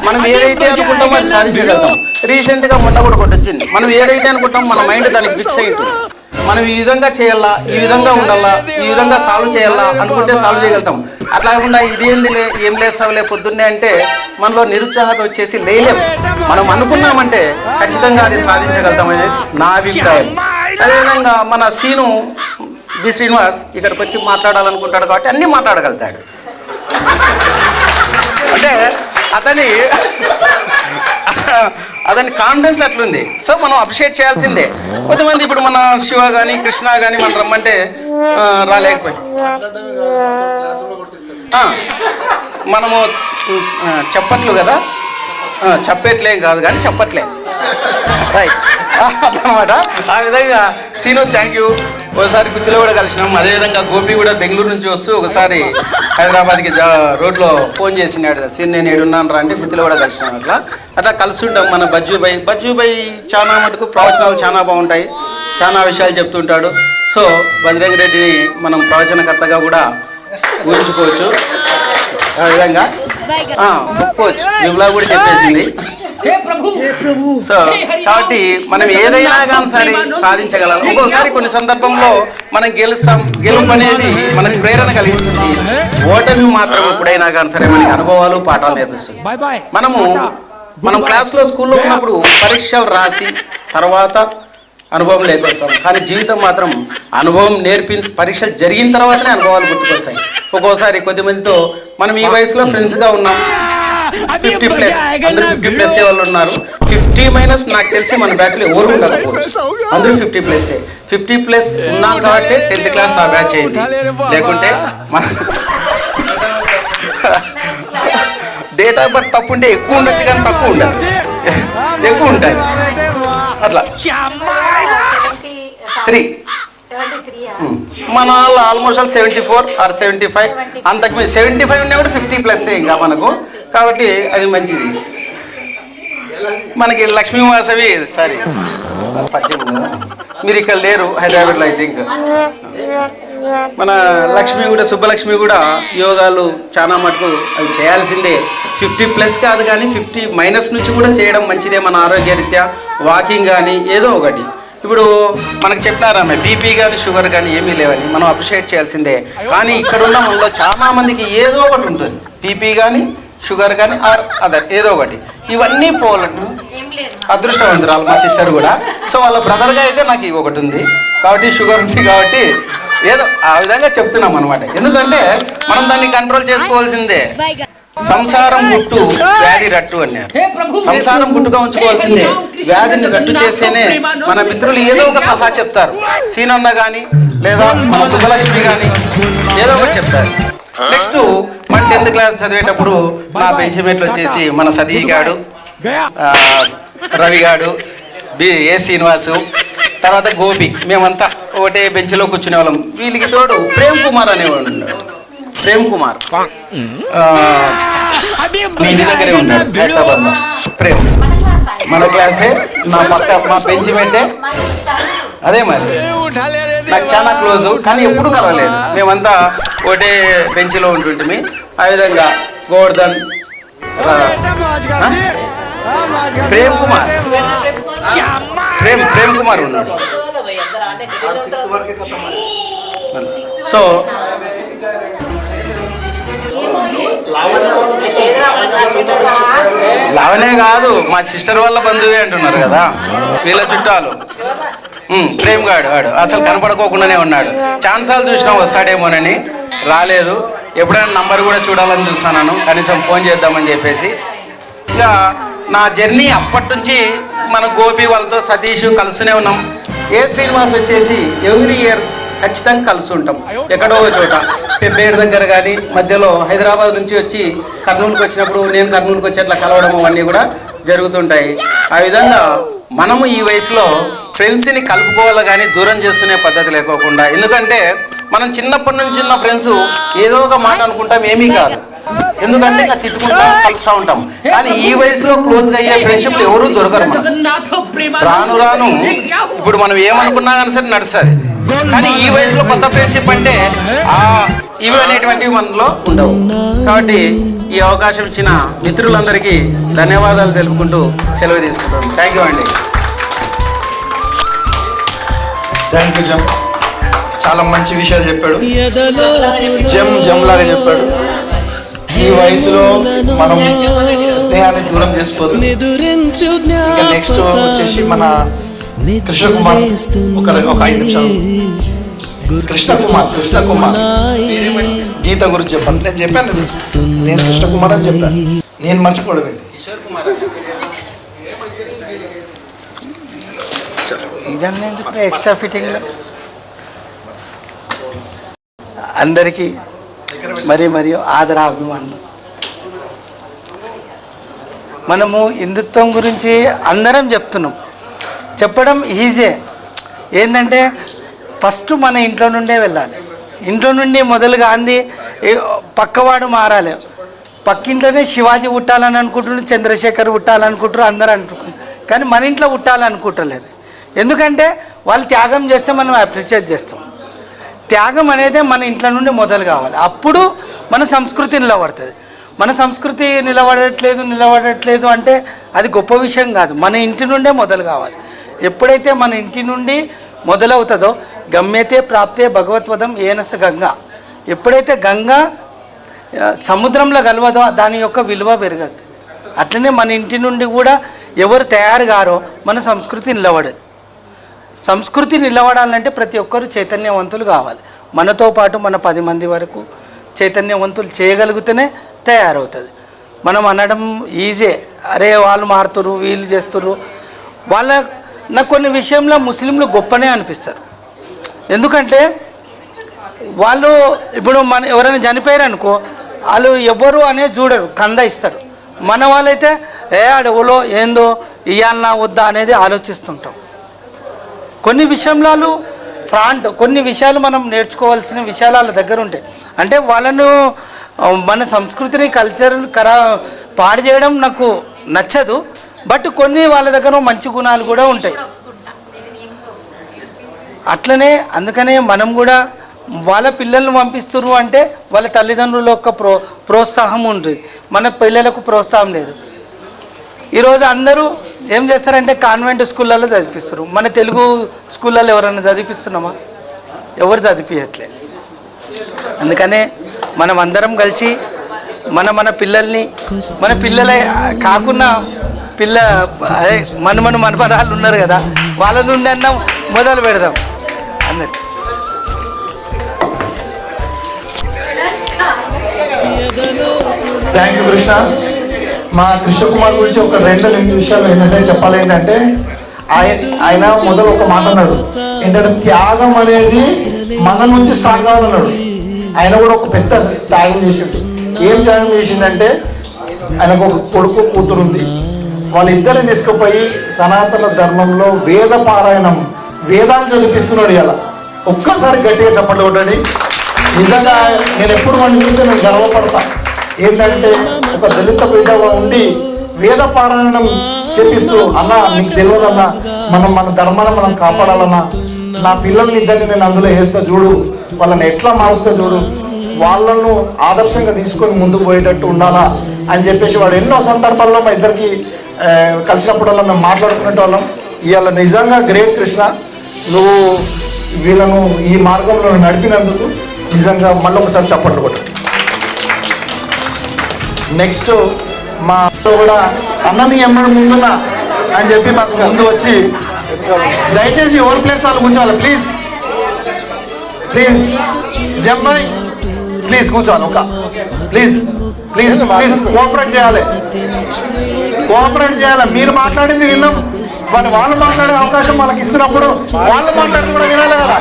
మనం ఏదైతే అనుకుంటామో అది సాధించగలుగుతాం. రీసెంట్గా మొన్న కూడా ఒకటి వచ్చింది, మనం ఏదైతే అనుకుంటామో మన మైండ్ దానికి ఫిక్స్ అయి ఉంటుంది. మనం ఈ విధంగా చేయాలా, ఈ విధంగా ఉండాలా, ఈ విధంగా సాల్వ్ చేయాలా అనుకుంటే సాల్వ్ చేయగలుగుతాం. అట్లా కాకుండా ఇదేందిలే ఏం లేస్తావులే పొద్దున్నే అంటే మనలో నిరుత్సాహత వచ్చేసి లేలేము. మనం అనుకున్నామంటే ఖచ్చితంగా అది సాధించగలుగుతాం అనేసి నా అభిప్రాయం. అదేవిధంగా మన సీను బి శ్రీనివాస్ ఇక్కడికి వచ్చి మాట్లాడాలనుకుంటాడు కాబట్టి అన్నీ మాట్లాడగలుగుతాడు. అంటే అతని కాన్ఫిడెన్స్ అట్లుంది. సో మనం అప్రిషియేట్ చేయాల్సిందే. కొంతమంది ఇప్పుడు మన శివ కానీ కృష్ణ కానీ మనం రమ్మంటే రాలేకపోయి మనము చెప్పట్లు కదా, చెప్పట్లేం కాదు కానీ చెప్పట్లే రైట్ అన్నమాట. ఆ విధంగా సీను థ్యాంక్ యూ. ఒకసారి గుత్తిలో కూడా కలిసినాం. అదేవిధంగా గోపి కూడా బెంగళూరు నుంచి వస్తూ ఒకసారి హైదరాబాద్కి రోడ్లో ఫోన్ చేసినాడు, సీన్ నేను ఏడున్నాను రా అంటే గుత్తిలో కూడా కలిసినాం. అట్లా కలుస్తుంటాం. మన బజ్జూబాయ్ చాలా మటుకు ప్రవచనాలు చాలా బాగుంటాయి, చాలా విషయాలు చెప్తుంటాడు. సో బజరంగ్ రెడ్డిని మనం ప్రవచనకర్తగా కూడా ఊహించుకోవచ్చు. ఆ విధంగా ఒప్పుకోవచ్చు, విమలా కూడా చెప్పేసింది. సో కాబట్టి మనం ఏదైనా కానీ సరే సాధించగలం. ఒక్కోసారి కొన్ని సందర్భంలో మనం గెలుపు అనేది మనకు ప్రేరణ కలిగిస్తుంది. ఓటమి మాత్రం ఎప్పుడైనా కానీ సరే మనకి అనుభవాలు పాఠాలు నేర్పిస్తుంది. మనం క్లాస్లో స్కూల్లో ఉన్నప్పుడు పరీక్షలు రాసి తర్వాత అనుభవం లేకొస్తాం. కానీ జీవితం మాత్రం అనుభవం పరీక్షలు జరిగిన తర్వాతనే అనుభవాలు గుర్తుకొస్తాయి. ఒక్కోసారి కొద్దిమందితో మనం ఈ వయసులో ఫ్రెండ్స్గా ఉన్నాం, 50+ అందరూ 50+ వాళ్ళు ఉన్నారు. 50- నాకు తెలిసి మన బ్యాచ్లో ఎవరు ఉండకపోవచ్చు, అందరూ 50+. 50+ ఉన్నాం కాబట్టి 10th క్లాస్ ఆ బ్యాచ్ అయింది. లేకుంటే మన డేట్ ఆఫ్ బర్త్ తప్పు ఉంటే ఎక్కువ ఉండొచ్చు కానీ తక్కువ ఉండదు, ఎక్కువ ఉంటుంది. అట్లా 3 మన వాళ్ళు ఆల్మోస్ట్ 74 or 75, అంతకు 75 ఉన్నా కూడా 50+ ఇంకా మనకు. కాబట్టి అది మంచిది. మనకి లక్ష్మీ వాసవి సారీ పరిచయం కదా, మీరు ఇక్కడ లేరు హైదరాబాద్లో. ఐ థింక్ మన లక్ష్మి కూడా సుబ్బలక్ష్మి కూడా యోగాలు చాలా మటుకు అవి చేయాల్సిందే. 50+ కాదు కానీ 50- నుంచి కూడా చేయడం మంచిదే మన ఆరోగ్యరీత్యా. వాకింగ్ కానీ ఏదో ఒకటి. ఇప్పుడు మనకు చెప్పినారామె బీపీ కానీ షుగర్ కానీ ఏమీ లేవని, మనం అప్రిషియేట్ చేయాల్సిందే. కానీ ఇక్కడున్న మనలో చాలా మందికి ఏదో ఒకటి ఉంటుంది, బీపీ కానీ షుగర్ కానీ ఆర్ అదర్ ఏదో ఒకటి. ఇవన్నీ పోవాలంటే అదృష్టవంతురాలు మా సిస్టర్ కూడా. సో వాళ్ళ బ్రదర్గా అయితే నాకు ఇవి ఒకటి ఉంది కాబట్టి, షుగర్ ఉంది కాబట్టి ఏదో ఆ విధంగా చెప్తున్నాం అనమాట. ఎందుకంటే మనం దాన్ని కంట్రోల్ చేసుకోవాల్సిందే. సంసారం గుట్టు వ్యాధి రట్టు అన్నారు. సంసారం గుట్టుగా ఉంచుకోవాల్సిందే, వ్యాధిని రట్టు చేస్తేనే మన మిత్రులు ఏదో ఒక సలహా చెప్తారు. సీనన్న కానీ లేదా మన సుబ్బలక్ష్మి కానీ ఏదో ఒకటి చెప్తారు. నెక్స్ట్ మన 10th క్లాస్ చదివేటప్పుడు నా బెంచ్మేట్లు వచ్చేసి మన సతీష్ గాడు, రవి గాడు, ఏ శ్రీనివాసు, తర్వాత గోపి, మేమంతా ఒకటే బెంచ్లో కూర్చునే వాళ్ళం. వీళ్ళకి తోడు ప్రేమ్ కుమార్ అనేవాడు ఉన్నాడు. ప్రేమ్ కుమార్ మీ ఇంటి దగ్గరే ఉన్నాడు హైదరాబాద్లో. ప్రేమ్ మన క్లాసే, మా బెంచ్ మేటే. అదే మరి నాకు చాలా క్లోజు, కానీ ఎప్పుడు కలవలేదు. మేమంతా ఒకటే బెంచ్లో ఉంటుంటిమి. ఆ విధంగా గోవర్ధన్, ప్రేమ్ కుమార్, ప్రేమ్ కుమార్ ఉన్నాడు. సో లావనే కాదు, మా సిస్టర్ వాళ్ళ బంధువే అంటున్నారు కదా, వీళ్ళ చుట్టాలు. ప్రేమ్ గాడు వాడు అసలు కనపడుకోకుండానే ఉన్నాడు. ఛాన్సాలు చూసినా వస్తాడేమోనని రాలేదు. ఎప్పుడైనా నంబర్ కూడా చూడాలని చూస్తున్నాను, కనీసం ఫోన్ చేద్దామని చెప్పేసి. ఇక నా జర్నీ అప్పటి నుంచి మన గోపి వాళ్ళతో సతీష్ కలుస్తూనే ఉన్నాం. ఏ శ్రీనివాస్ వచ్చేసి ఎవ్రీ ఇయర్ ఖచ్చితంగా కలుస్తుంటాం ఎక్కడో చోట, పెబ్బేరు దగ్గర కానీ, మధ్యలో హైదరాబాద్ నుంచి వచ్చి కర్నూలుకి వచ్చినప్పుడు నేను కర్నూలుకి వచ్చి అట్లా కలవడం అవన్నీ కూడా జరుగుతుంటాయి. ఆ విధంగా మనము ఈ వయసులో ఫ్రెండ్స్ని కలుపుకోవాలి కానీ దూరం చేసుకునే పద్ధతి లేకోకుండా, ఎందుకంటే మనం చిన్నప్పటి నుంచి ఉన్న ఫ్రెండ్స్ ఏదో ఒక మాట అనుకుంటాం, ఏమీ కాదు. ఎందుకంటే ఇంకా తిట్టుకుంటాం, కలుస్తూ ఉంటాం. కానీ ఈ వయసులో క్లోజ్గా అయ్యే ఫ్రెండ్షిప్లు ఎవరూ దొరకరు. మనం రాను రాను ఇప్పుడు మనం ఏమనుకున్నా కానీ సరే నడుస్తుంది. కానీ ఈ వయసులో కొత్త ఫ్రెండ్షిప్ అంటే ఇవి అనేటువంటివి మనలో ఉండవు. కాబట్టి ఈ అవకాశం ఇచ్చిన మిత్రులందరికీ ధన్యవాదాలు తెలుపుకుంటూ సెలవు తీసుకుంటాం. థ్యాంక్ యూ అండి. థ్యాంక్ యూ జమ్, చాలా మంచి విషయాలు చెప్పాడు. జమ్ లాగా చెప్పాడు. ఈ వయసులో మనం స్నేహాన్ని దూరం చేసుకోదు. ఇంకా నెక్స్ట్ వచ్చేసి మన కృష్ణకుమార్, ఒక 5 నిమిషాలు. కృష్ణకుమార్ గీత గురించి చెప్పాను. నేను చెప్పాను, నేను కృష్ణకుమార్ అని చెప్పాను. నేను మర్చిపోవడం ఇది. Extra fitting. అందరికీ మరియు ఆదరాభిమానం. మనము హిందుత్వం గురించి అందరం చెప్తున్నాం, చెప్పడం ఈజీ. ఏంటంటే ఫస్ట్ మన ఇంట్లో నుండే వెళ్ళాలి. ఇంట్లో నుండి మొదలుగా అంది పక్కవాడు మారాలి. పక్కింట్లోనే శివాజీ పుట్టాలని అనుకుంటున్నారు, చంద్రశేఖర్ పుట్టాలనుకుంటారు, అందరూ అనుకుంటున్నారు. కానీ మన ఇంట్లో పుట్టాలనుకుంటలేరు. ఎందుకంటే వాళ్ళు త్యాగం చేస్తే మనం అప్రిషియేట్ చేస్తాం. త్యాగం అనేది మన ఇంట్లో నుండి మొదలు కావాలి. అప్పుడు మన సంస్కృతి నిలబడుతుంది. మన సంస్కృతి నిలబడట్లేదు అంటే అది గొప్ప విషయం కాదు. మన ఇంటి నుండే మొదలు కావాలి. ఎప్పుడైతే మన ఇంటి నుండి మొదలవుతుందో గమ్యతే ప్రాప్తే భగవత్వదం ఏనస గంగా. ఎప్పుడైతే గంగా సముద్రంలో కలవదో దాని యొక్క విలువ పెరగదు. అట్లనే మన ఇంటి నుండి కూడా ఎవరు తయారు కారో మన సంస్కృతి నిలబడదు. సంస్కృతి నిలబడాలంటే ప్రతి ఒక్కరు చైతన్యవంతులు కావాలి. మనతో పాటు మన 10 మంది వరకు చైతన్యవంతులు చేయగలిగితేనే తయారవుతుంది. మనం అనడం ఈజీ, అరే వాళ్ళు మారుతురు, వీళ్ళు చేస్తురు. నాకు కొన్ని విషయంలో ముస్లింలు గొప్పనే అనిపిస్తారు. ఎందుకంటే వాళ్ళు ఇప్పుడు ఎవరైనా చనిపోయారు అనుకో, వాళ్ళు ఎవరు అనేది చూడరు, కంద ఇస్తారు. మన వాళ్ళైతే అడవులో ఏందో ఇయ్యాలనా వద్దా అనేది ఆలోచిస్తుంటాం. కొన్ని విషయంలో కొన్ని విషయాలు మనం నేర్చుకోవాల్సిన విషయాలు వాళ్ళ దగ్గర ఉంటాయి. అంటే వాళ్ళను మన సంస్కృతిని కల్చర్ని పాడు చేయడం నాకు నచ్చదు. బట్ కొన్ని వాళ్ళ దగ్గర మంచి గుణాలు కూడా ఉంటాయి. అట్లనే అందుకనే మనం కూడా వాళ్ళ పిల్లల్ని పంపిస్తున్నారు అంటే వాళ్ళ తల్లిదండ్రుల యొక్క ప్రోత్సాహం ఉంటుంది. మన పిల్లలకు ప్రోత్సాహం లేదు. ఈరోజు అందరూ ఏం చేస్తారంటే కాన్వెంట్ స్కూళ్ళల్లో చదివిస్తారు. మన తెలుగు స్కూళ్ళల్లో ఎవరైనా చదివిస్తున్నామా? ఎవరు చదివించట్లేదు. అందుకనే మనం అందరం కలిసి మన పిల్లల్ని, మన పిల్లలే కాకుండా అదే మనమరాళ్ళు ఉన్నారు కదా, వాళ్ళ నుండి అన్నా మొదలు పెడదాం అందరు. Thank you Krishna. మా కృష్ణకుమార్ గురించి ఒక 2 విషయాలు ఏంటంటే చెప్పాలి. ఏంటంటే ఆయన మొదలు ఒక మాట అన్నాడు, ఏంటంటే త్యాగం అనేది మన నుంచి స్టార్ట్ కావాలన్నాడు. ఆయన కూడా ఒక పెద్ద త్యాగం చేసిండు. ఏం త్యాగం చేసిందంటే ఆయనకు ఒక కొడుకు కూతురు ఉంది. వాళ్ళిద్దరిని తీసుకుపోయి సనాతన ధర్మంలో వేద పారాయణం వేదాలు చదివిస్తున్నాడు ఇలా. ఒక్కసారి గట్టిగా చప్పట్లు కొట్టండి. నిజంగా నేను ఎప్పుడు వాడిని చూస్తే నేను గర్వపడతా. ఏంటంటే ఒక దళిత బిడ్డగా ఉండి వేద పారాయణం చేపిస్తూ, అన్న నీకు తెలియదన్నా, మన ధర్మాన్ని మనం కాపాడాలన్నా, నా పిల్లల్ని ఇద్దరిని నేను అందులో వేస్తా చూడు, వాళ్ళని ఎట్లా మారుస్తా చూడు, వాళ్ళను ఆదర్శంగా తీసుకొని ముందుకు పోయేటట్టు ఉండాలా అని చెప్పేసి వాడు ఎన్నో సందర్భాల్లో మా ఇద్దరికి కలిసినప్పుడల్లా మేము మాట్లాడుకునే వాళ్ళం. ఇవాళ నిజంగా గ్రేట్ కృష్ణ, నువ్వు వీళ్ళను ఈ మార్గంలో నడిపినందుకు నిజంగా మళ్ళీ ఒకసారి చప్పట్లు కొట్టు. నెక్స్ట్ మా కూడా అన్నని ఎమ్మడి ముందున్నా అని చెప్పి మాకు ముందు వచ్చి, దయచేసి ఓన్ ప్లేస్ వాళ్ళు కూర్చోవాలి ప్లీజ్ ప్లీజ్. జంబాయ్ ప్లీజ్ కూర్చోవాలి. ఒక ప్లీజ్ ప్లీజ్ ప్లీజ్ కోఆపరేట్ చేయాలి, కోఆపరేట్ చేయాలి. మీరు మాట్లాడింది విన్నాం, మరి వాళ్ళు మాట్లాడే అవకాశం వాళ్ళకి ఇస్తున్నప్పుడు వాళ్ళు మాట్లాడి కూడా వినాలి కదా.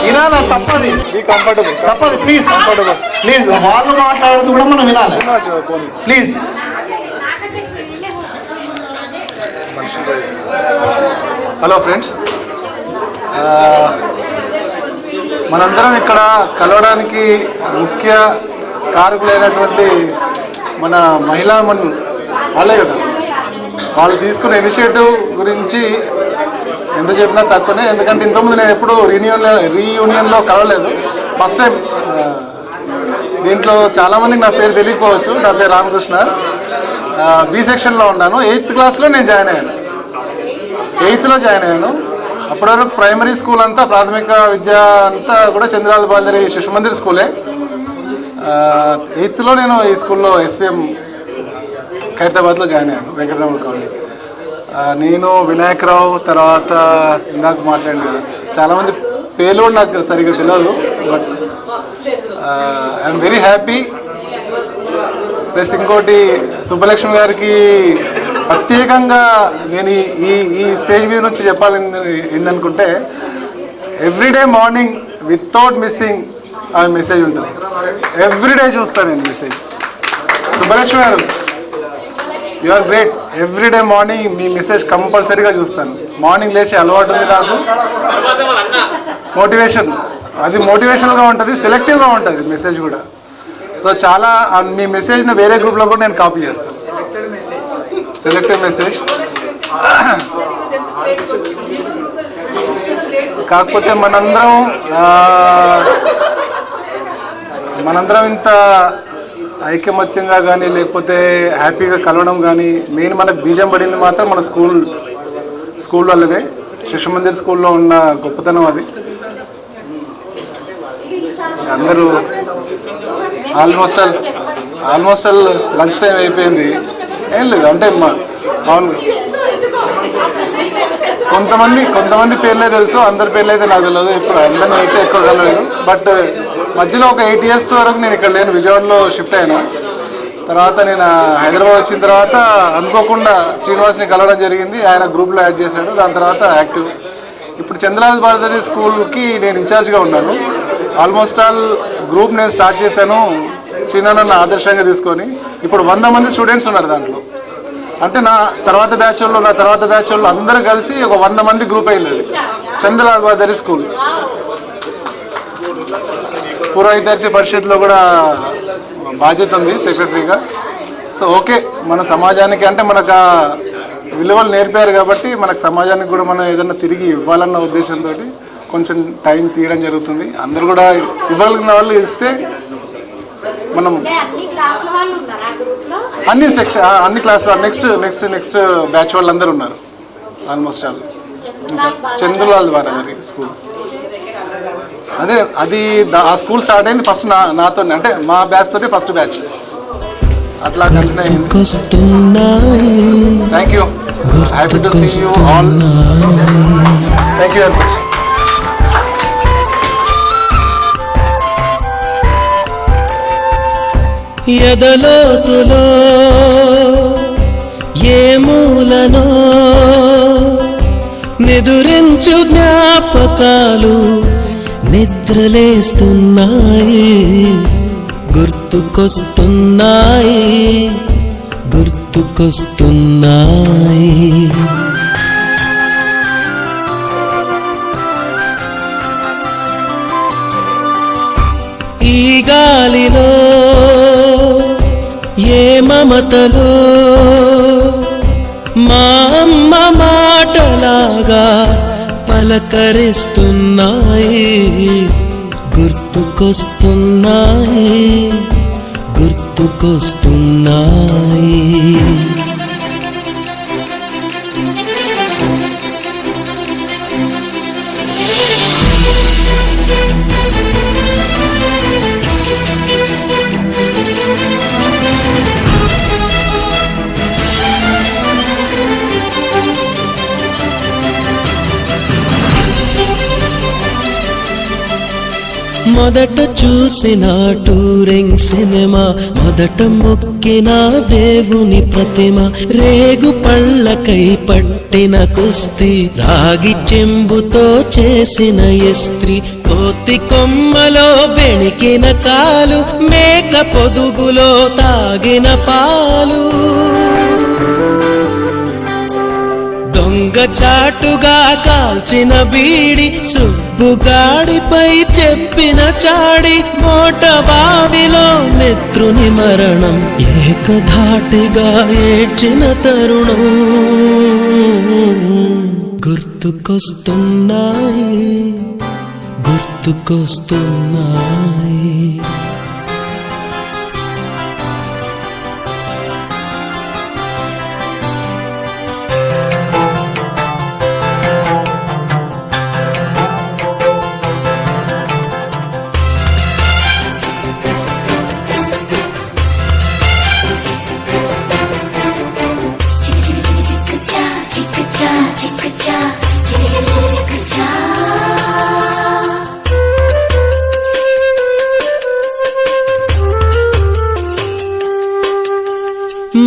వినాలా? తప్పది తప్పది. ప్లీజ్ ప్లీజ్ వాళ్ళు మాట్లాడేది కూడా మనం వినాలి ప్లీజ్. హలో ఫ్రెండ్స్, మనందరం ఇక్కడ కలవడానికి ముఖ్య కారకులైనటువంటి మన మహిళా మనులు వాళ్ళే కదా. వాళ్ళు తీసుకున్న ఇనిషియేటివ్ గురించి ఎంత చెప్పినా తక్కువనే, ఎందుకంటే ఇంతకుముందు నేను ఎప్పుడు రీయూనియన్లో కలవలేదు, ఫస్ట్ టైం. దీంట్లో చాలామందికి నా పేరు తెలియకపోవచ్చు. నా పేరు రామకృష్ణ, బి సెక్షన్లో ఉన్నాను. 8th క్లాస్లో నేను జాయిన్ అయ్యాను, 8th జాయిన్ అయ్యాను. అప్పటి వరకు ప్రైమరీ స్కూల్ అంతా, ప్రాథమిక విద్య అంతా కూడా చంద్రాల బాలదరి శిశు మందిర్ స్కూలే. 8th నేను ఈ స్కూల్లో SVM ఖైరతాబాద్లో జాయిన్ అయ్యాను, వెంకటరామ కాలేజ్. నేను వినాయకరావు, తర్వాత ఇందాక మాట్లాడాను కదా, చాలామంది పేర్లు కూడా నాకు సరిగ్గా తెలియదు. But I'm very happy. Plus ఇంకోటి, సుబ్బలక్ష్మి గారికి ప్రత్యేకంగా నేను ఈ స్టేజ్ మీద నుంచి చెప్పాలని ఏంటనుకుంటే, ఎవ్రీడే మార్నింగ్ వితౌట్ మిస్సింగ్ ఆ మెసేజ్ ఉంటుంది. ఎవ్రీడే చూస్తాను నేను message. Subbalakshmi garu, you are great. Every day morning మీ మెసేజ్ కంపల్సరీగా చూస్తాను. మార్నింగ్ లేచి అలవాటు ఉంది నాకు. మోటివేషన్, అది మోటివేషనల్గా ఉంటుంది, సెలెక్టివ్గా ఉంటుంది మెసేజ్ కూడా. సో చాలా మీ మెసేజ్ని వేరే గ్రూప్లో కూడా నేను కాపీ చేస్తాను, సెలెక్టివ్ మెసేజ్. కాకపోతే మనందరం ఇంత ఐకమత్యంగా కానీ లేకపోతే హ్యాపీగా కలవడం కానీ, మెయిన్ మనకు బీజం పడింది మాత్రం మన స్కూల్ వల్లనే. శిశు మందిర్ స్కూల్లో ఉన్న గొప్పతనం అది. అందరూ ఆల్మోస్ట్ లంచ్ టైం అయిపోయింది. ఏం లేదు అంటే మామూలుగా కొంతమంది పేర్లే తెలుసు, అందరి పేర్లు అయితే నాకు తెలియదు. ఇప్పుడు అందరినీ అయితే ఎక్కువ కలలేదు. బట్ మధ్యలో ఒక 8 years వరకు నేను ఇక్కడ లేను, విజయవాడలో షిఫ్ట్ అయినా. తర్వాత నేను హైదరాబాద్ వచ్చిన తర్వాత అనుకోకుండా శ్రీనివాస్ని కలవడం జరిగింది. ఆయన గ్రూప్లో యాడ్ చేశాడు. దాని తర్వాత యాక్టివ్. ఇప్పుడు చంద్రలాల్ భారతి స్కూల్కి నేను ఇన్ఛార్జ్గా ఉన్నాను. ఆల్మోస్ట్ ఆల్ గ్రూప్ నేను స్టార్ట్ చేశాను శ్రీనారాయణ ఆదర్శంగా తీసుకొని. ఇప్పుడు 100 మంది స్టూడెంట్స్ ఉన్నారు దాంట్లో. అంటే నా తర్వాత బ్యాచ్ వాళ్ళు అందరూ కలిసి ఒక 100 మంది గ్రూప్ అయింది. అది చంద్రలాల్ భారతి స్కూల్. పూర్వ విద్యార్థి పరిషత్లో కూడా బాధ్యత ఉంది సెక్రటరీగా. సో ఓకే, మన సమాజానికి అంటే మనకు ఆ విలువలు నేర్పారు కాబట్టి మనకు సమాజానికి కూడా మనం ఏదైనా తిరిగి ఇవ్వాలన్న ఉద్దేశంతో కొంచెం టైం తీయడం జరుగుతుంది. అందరూ కూడా ఇవ్వగలిగిన వాళ్ళు ఇస్తే మనం అన్ని క్లాసులు నెక్స్ట్ బ్యాచ్ వాళ్ళు అందరూ ఉన్నారు almost all. Chandralal Bharati school అది ఆ స్కూల్ స్టార్ట్ అయింది ఫస్ట్ నాతో, అంటే మా బ్యాచ్ తోటి ఫస్ట్ బ్యాచ్. అట్లా కంటిన్యూ అయింది. Thank you, happy to see you all. Thank you very much. ఎదలోతులో ఏ మూలనో నిదురించు జ్ఞాపకాలు నిద్రలేస్తున్నాయి, గుర్తుకొస్తున్నాయి. ఈ గాలిలో ఏ మమతలో మా అమ్మ మాటలాగా పలకరిస్తున్నాయి, గుర్తుకొస్తున్నాయి, గుర్తుకొస్తున్నాయి. మొదట చూసిన టూరింగ్ సినిమా, మొదట మొక్కిన దేవుని ప్రతిమ, రేగు పళ్ళకై పట్టిన కుస్తీ, రాగి చెంబుతో చేసిన ఇస్త్రీ, కోతి కొమ్మలో బెణికిన కాలు, మేక పొదుగులో తాగిన పాలు, దొంగ చాటుగా కాల్చిన బీడి, సుబ్బుగాడిపై చెప్పిన చాడి, మోట బావిలో మిత్రుని మరణం, ఏకధాటిగా ఏడ్చిన తరుణం గుర్తుకొస్తున్నాయి, గుర్తుకొస్తున్నాయి.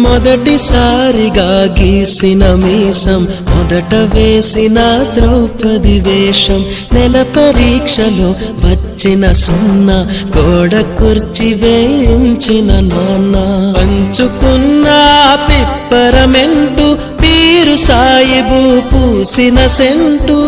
మొదటిసారిగా గీసిన మీసం, మొదట వేసిన ద్రౌపది వేషం, నెల పరీక్షలో వచ్చిన సున్నా, గోడ కుర్చీ వేయించిన నాన్న, పంచుకున్న పిప్పరమెంటు, పీరు సాయిబు పూసిన సెంటు,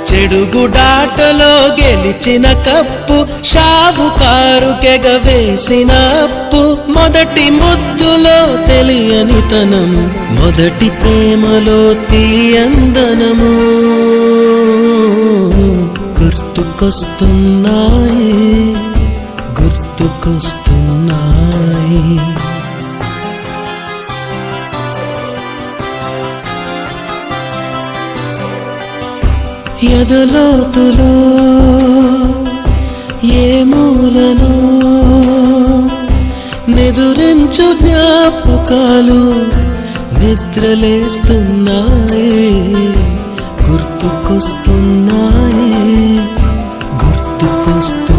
చెడుగుడాటలో గెలిచిన కప్పు, షావుకారు కెగవేసిన అప్పు, మొదటి ముద్దులో తెలియని తనం, మొదటి ప్రేమలో తీయందనము గుర్తుకొస్తున్నాయి, గుర్తుకొస్తున్నాయి. ఎదలోతులో ఏ మూలనో నిదురించు జ్ఞాపకాలు నిద్రలేస్తున్నాయి, గుర్తుకొస్తున్నాయి, గుర్తుకొస్తున్నాయి.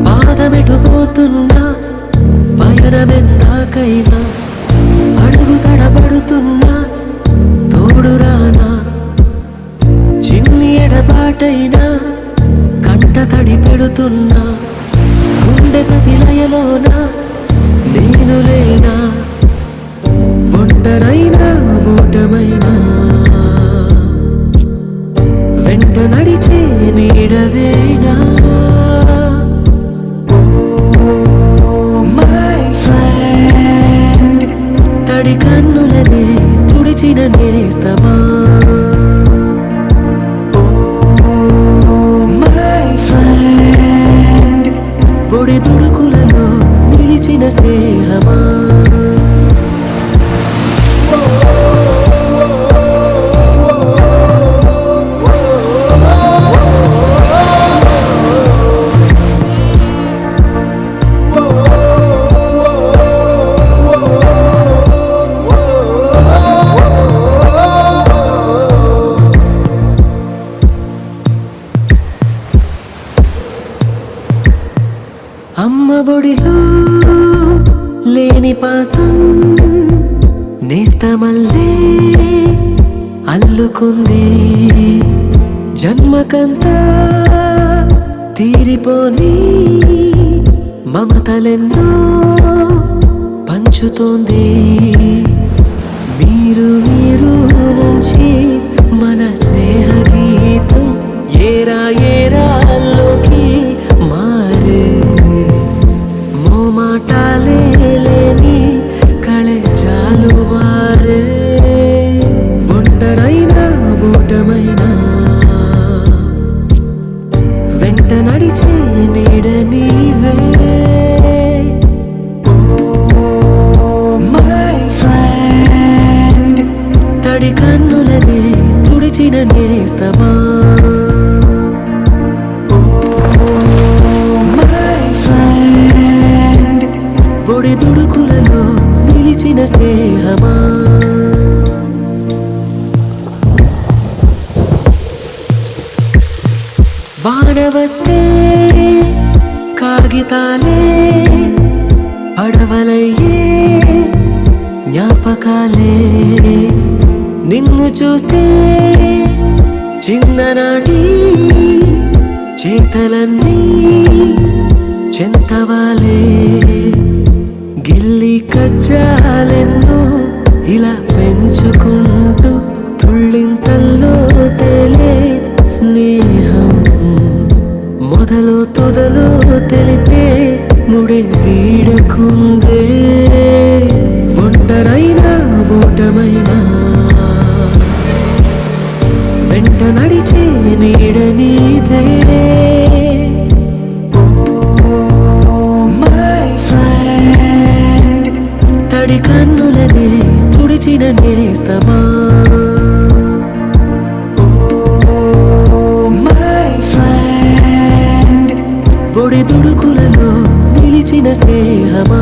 పాదమెటుపోతున్నా పయనమెందాకైనా, అడుగు తడబడుతున్నా తోడురానా, చిన్ని ఎడబాటైనా కంట తడి పెడుతున్నా, గుండె ప్రతి లయలోనా నేను లేనా, ఒంటరైనా ఓటమైనా వెంట నడిచే నీడవేనా. తడి కన్నులనే నేస్తమా ఒడి దుడుకులలో నిలిచిన స్నేహమా అమ్మ ఒడిలో లేని పాసం నేస్తమల్లే అల్లుకుంది జన్మకంతా తీరిపోని మమతలెన్నో పంచుతోంది మీరు నుంచి మన స్నేహ గీతం ఏరా ఏరాల్లోకి మారే మోమాటాలే లేని కళే జాలువారే ఒంటరైనా ఓటమైనా వెంట నడిచే నీడ నీవే తడి కన్నులనే తుడిచిన నేస్తమా ఒడి దుడుకులలో నిలిచిన స్నేహమా వాన వస్తే కాగితాలే పడవలయ్యే జ్ఞాపకాలే నిన్ను చూస్తే చిన్ననాటి చేతలన్నీ చెంతవాలే గిల్లి కజ్జాలెన్నో ఇలా పెంచుకుంటూ తుళ్ళింతల్లో తేలే స్నేహం మొదలు తొదలు తెలిపే ముడి వీడకుందే ఒంటరైనా ఓటమైనా వెంట నడిచే నీడ నీదే తడి కన్నులనే తుడిచిన నేస్తమా ఒడి దుడుకులలో నిలిచిన స్నేహమా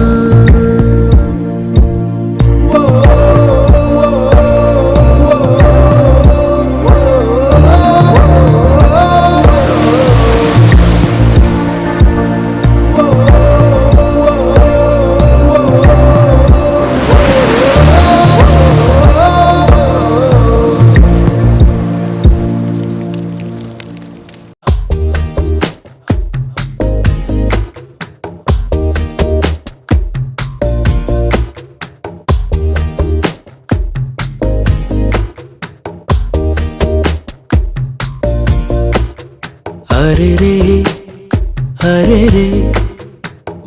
हरे रे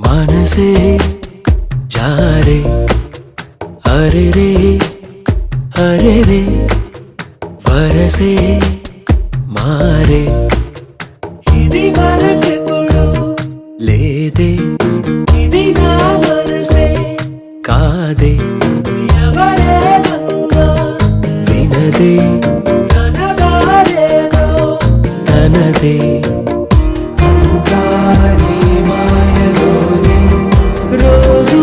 मनसे जा रे हरे रे वरसे मारे इदी वरकेपुडु लेदे इदी ना मनसे कादे एवरे बन्ना विनदे तनदारेनो तनदे రోజు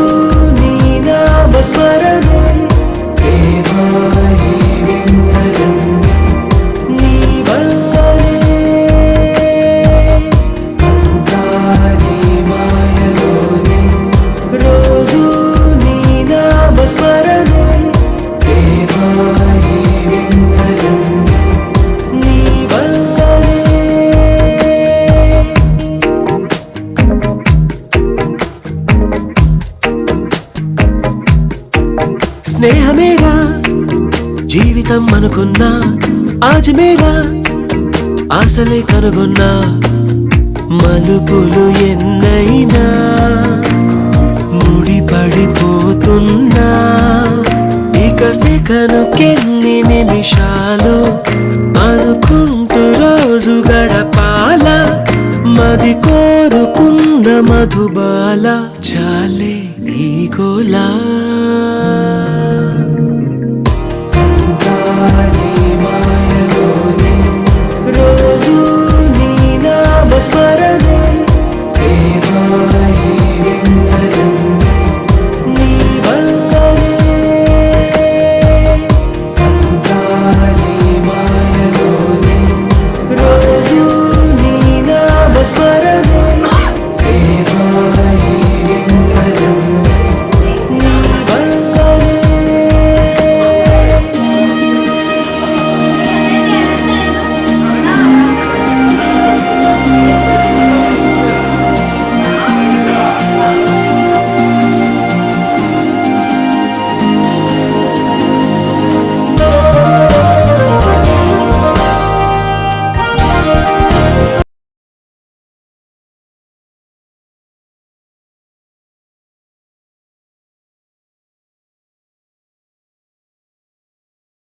నీ నామ స్మరణే దేవాయి వింతలన్నీ నీ వల్లనే అంతా నీ మాయలోనే రోజు నీ నామ స్మరణే దేవాయి వింతలన్నీ నీ వల్లనే స్నేహమేగా జీవితం అనుకున్నా ఆజమేగా ఆశలే కనుగొన్నా మలుపులు ఎన్నైనా ముడిపడిపోతున్నా ఇక ఇక సెకనుకెన్ని నిమిషాలు అనుకుంటూ రోజు గడపాల మది కోరుకున్న మధుబాల చాలే ఈ గోలా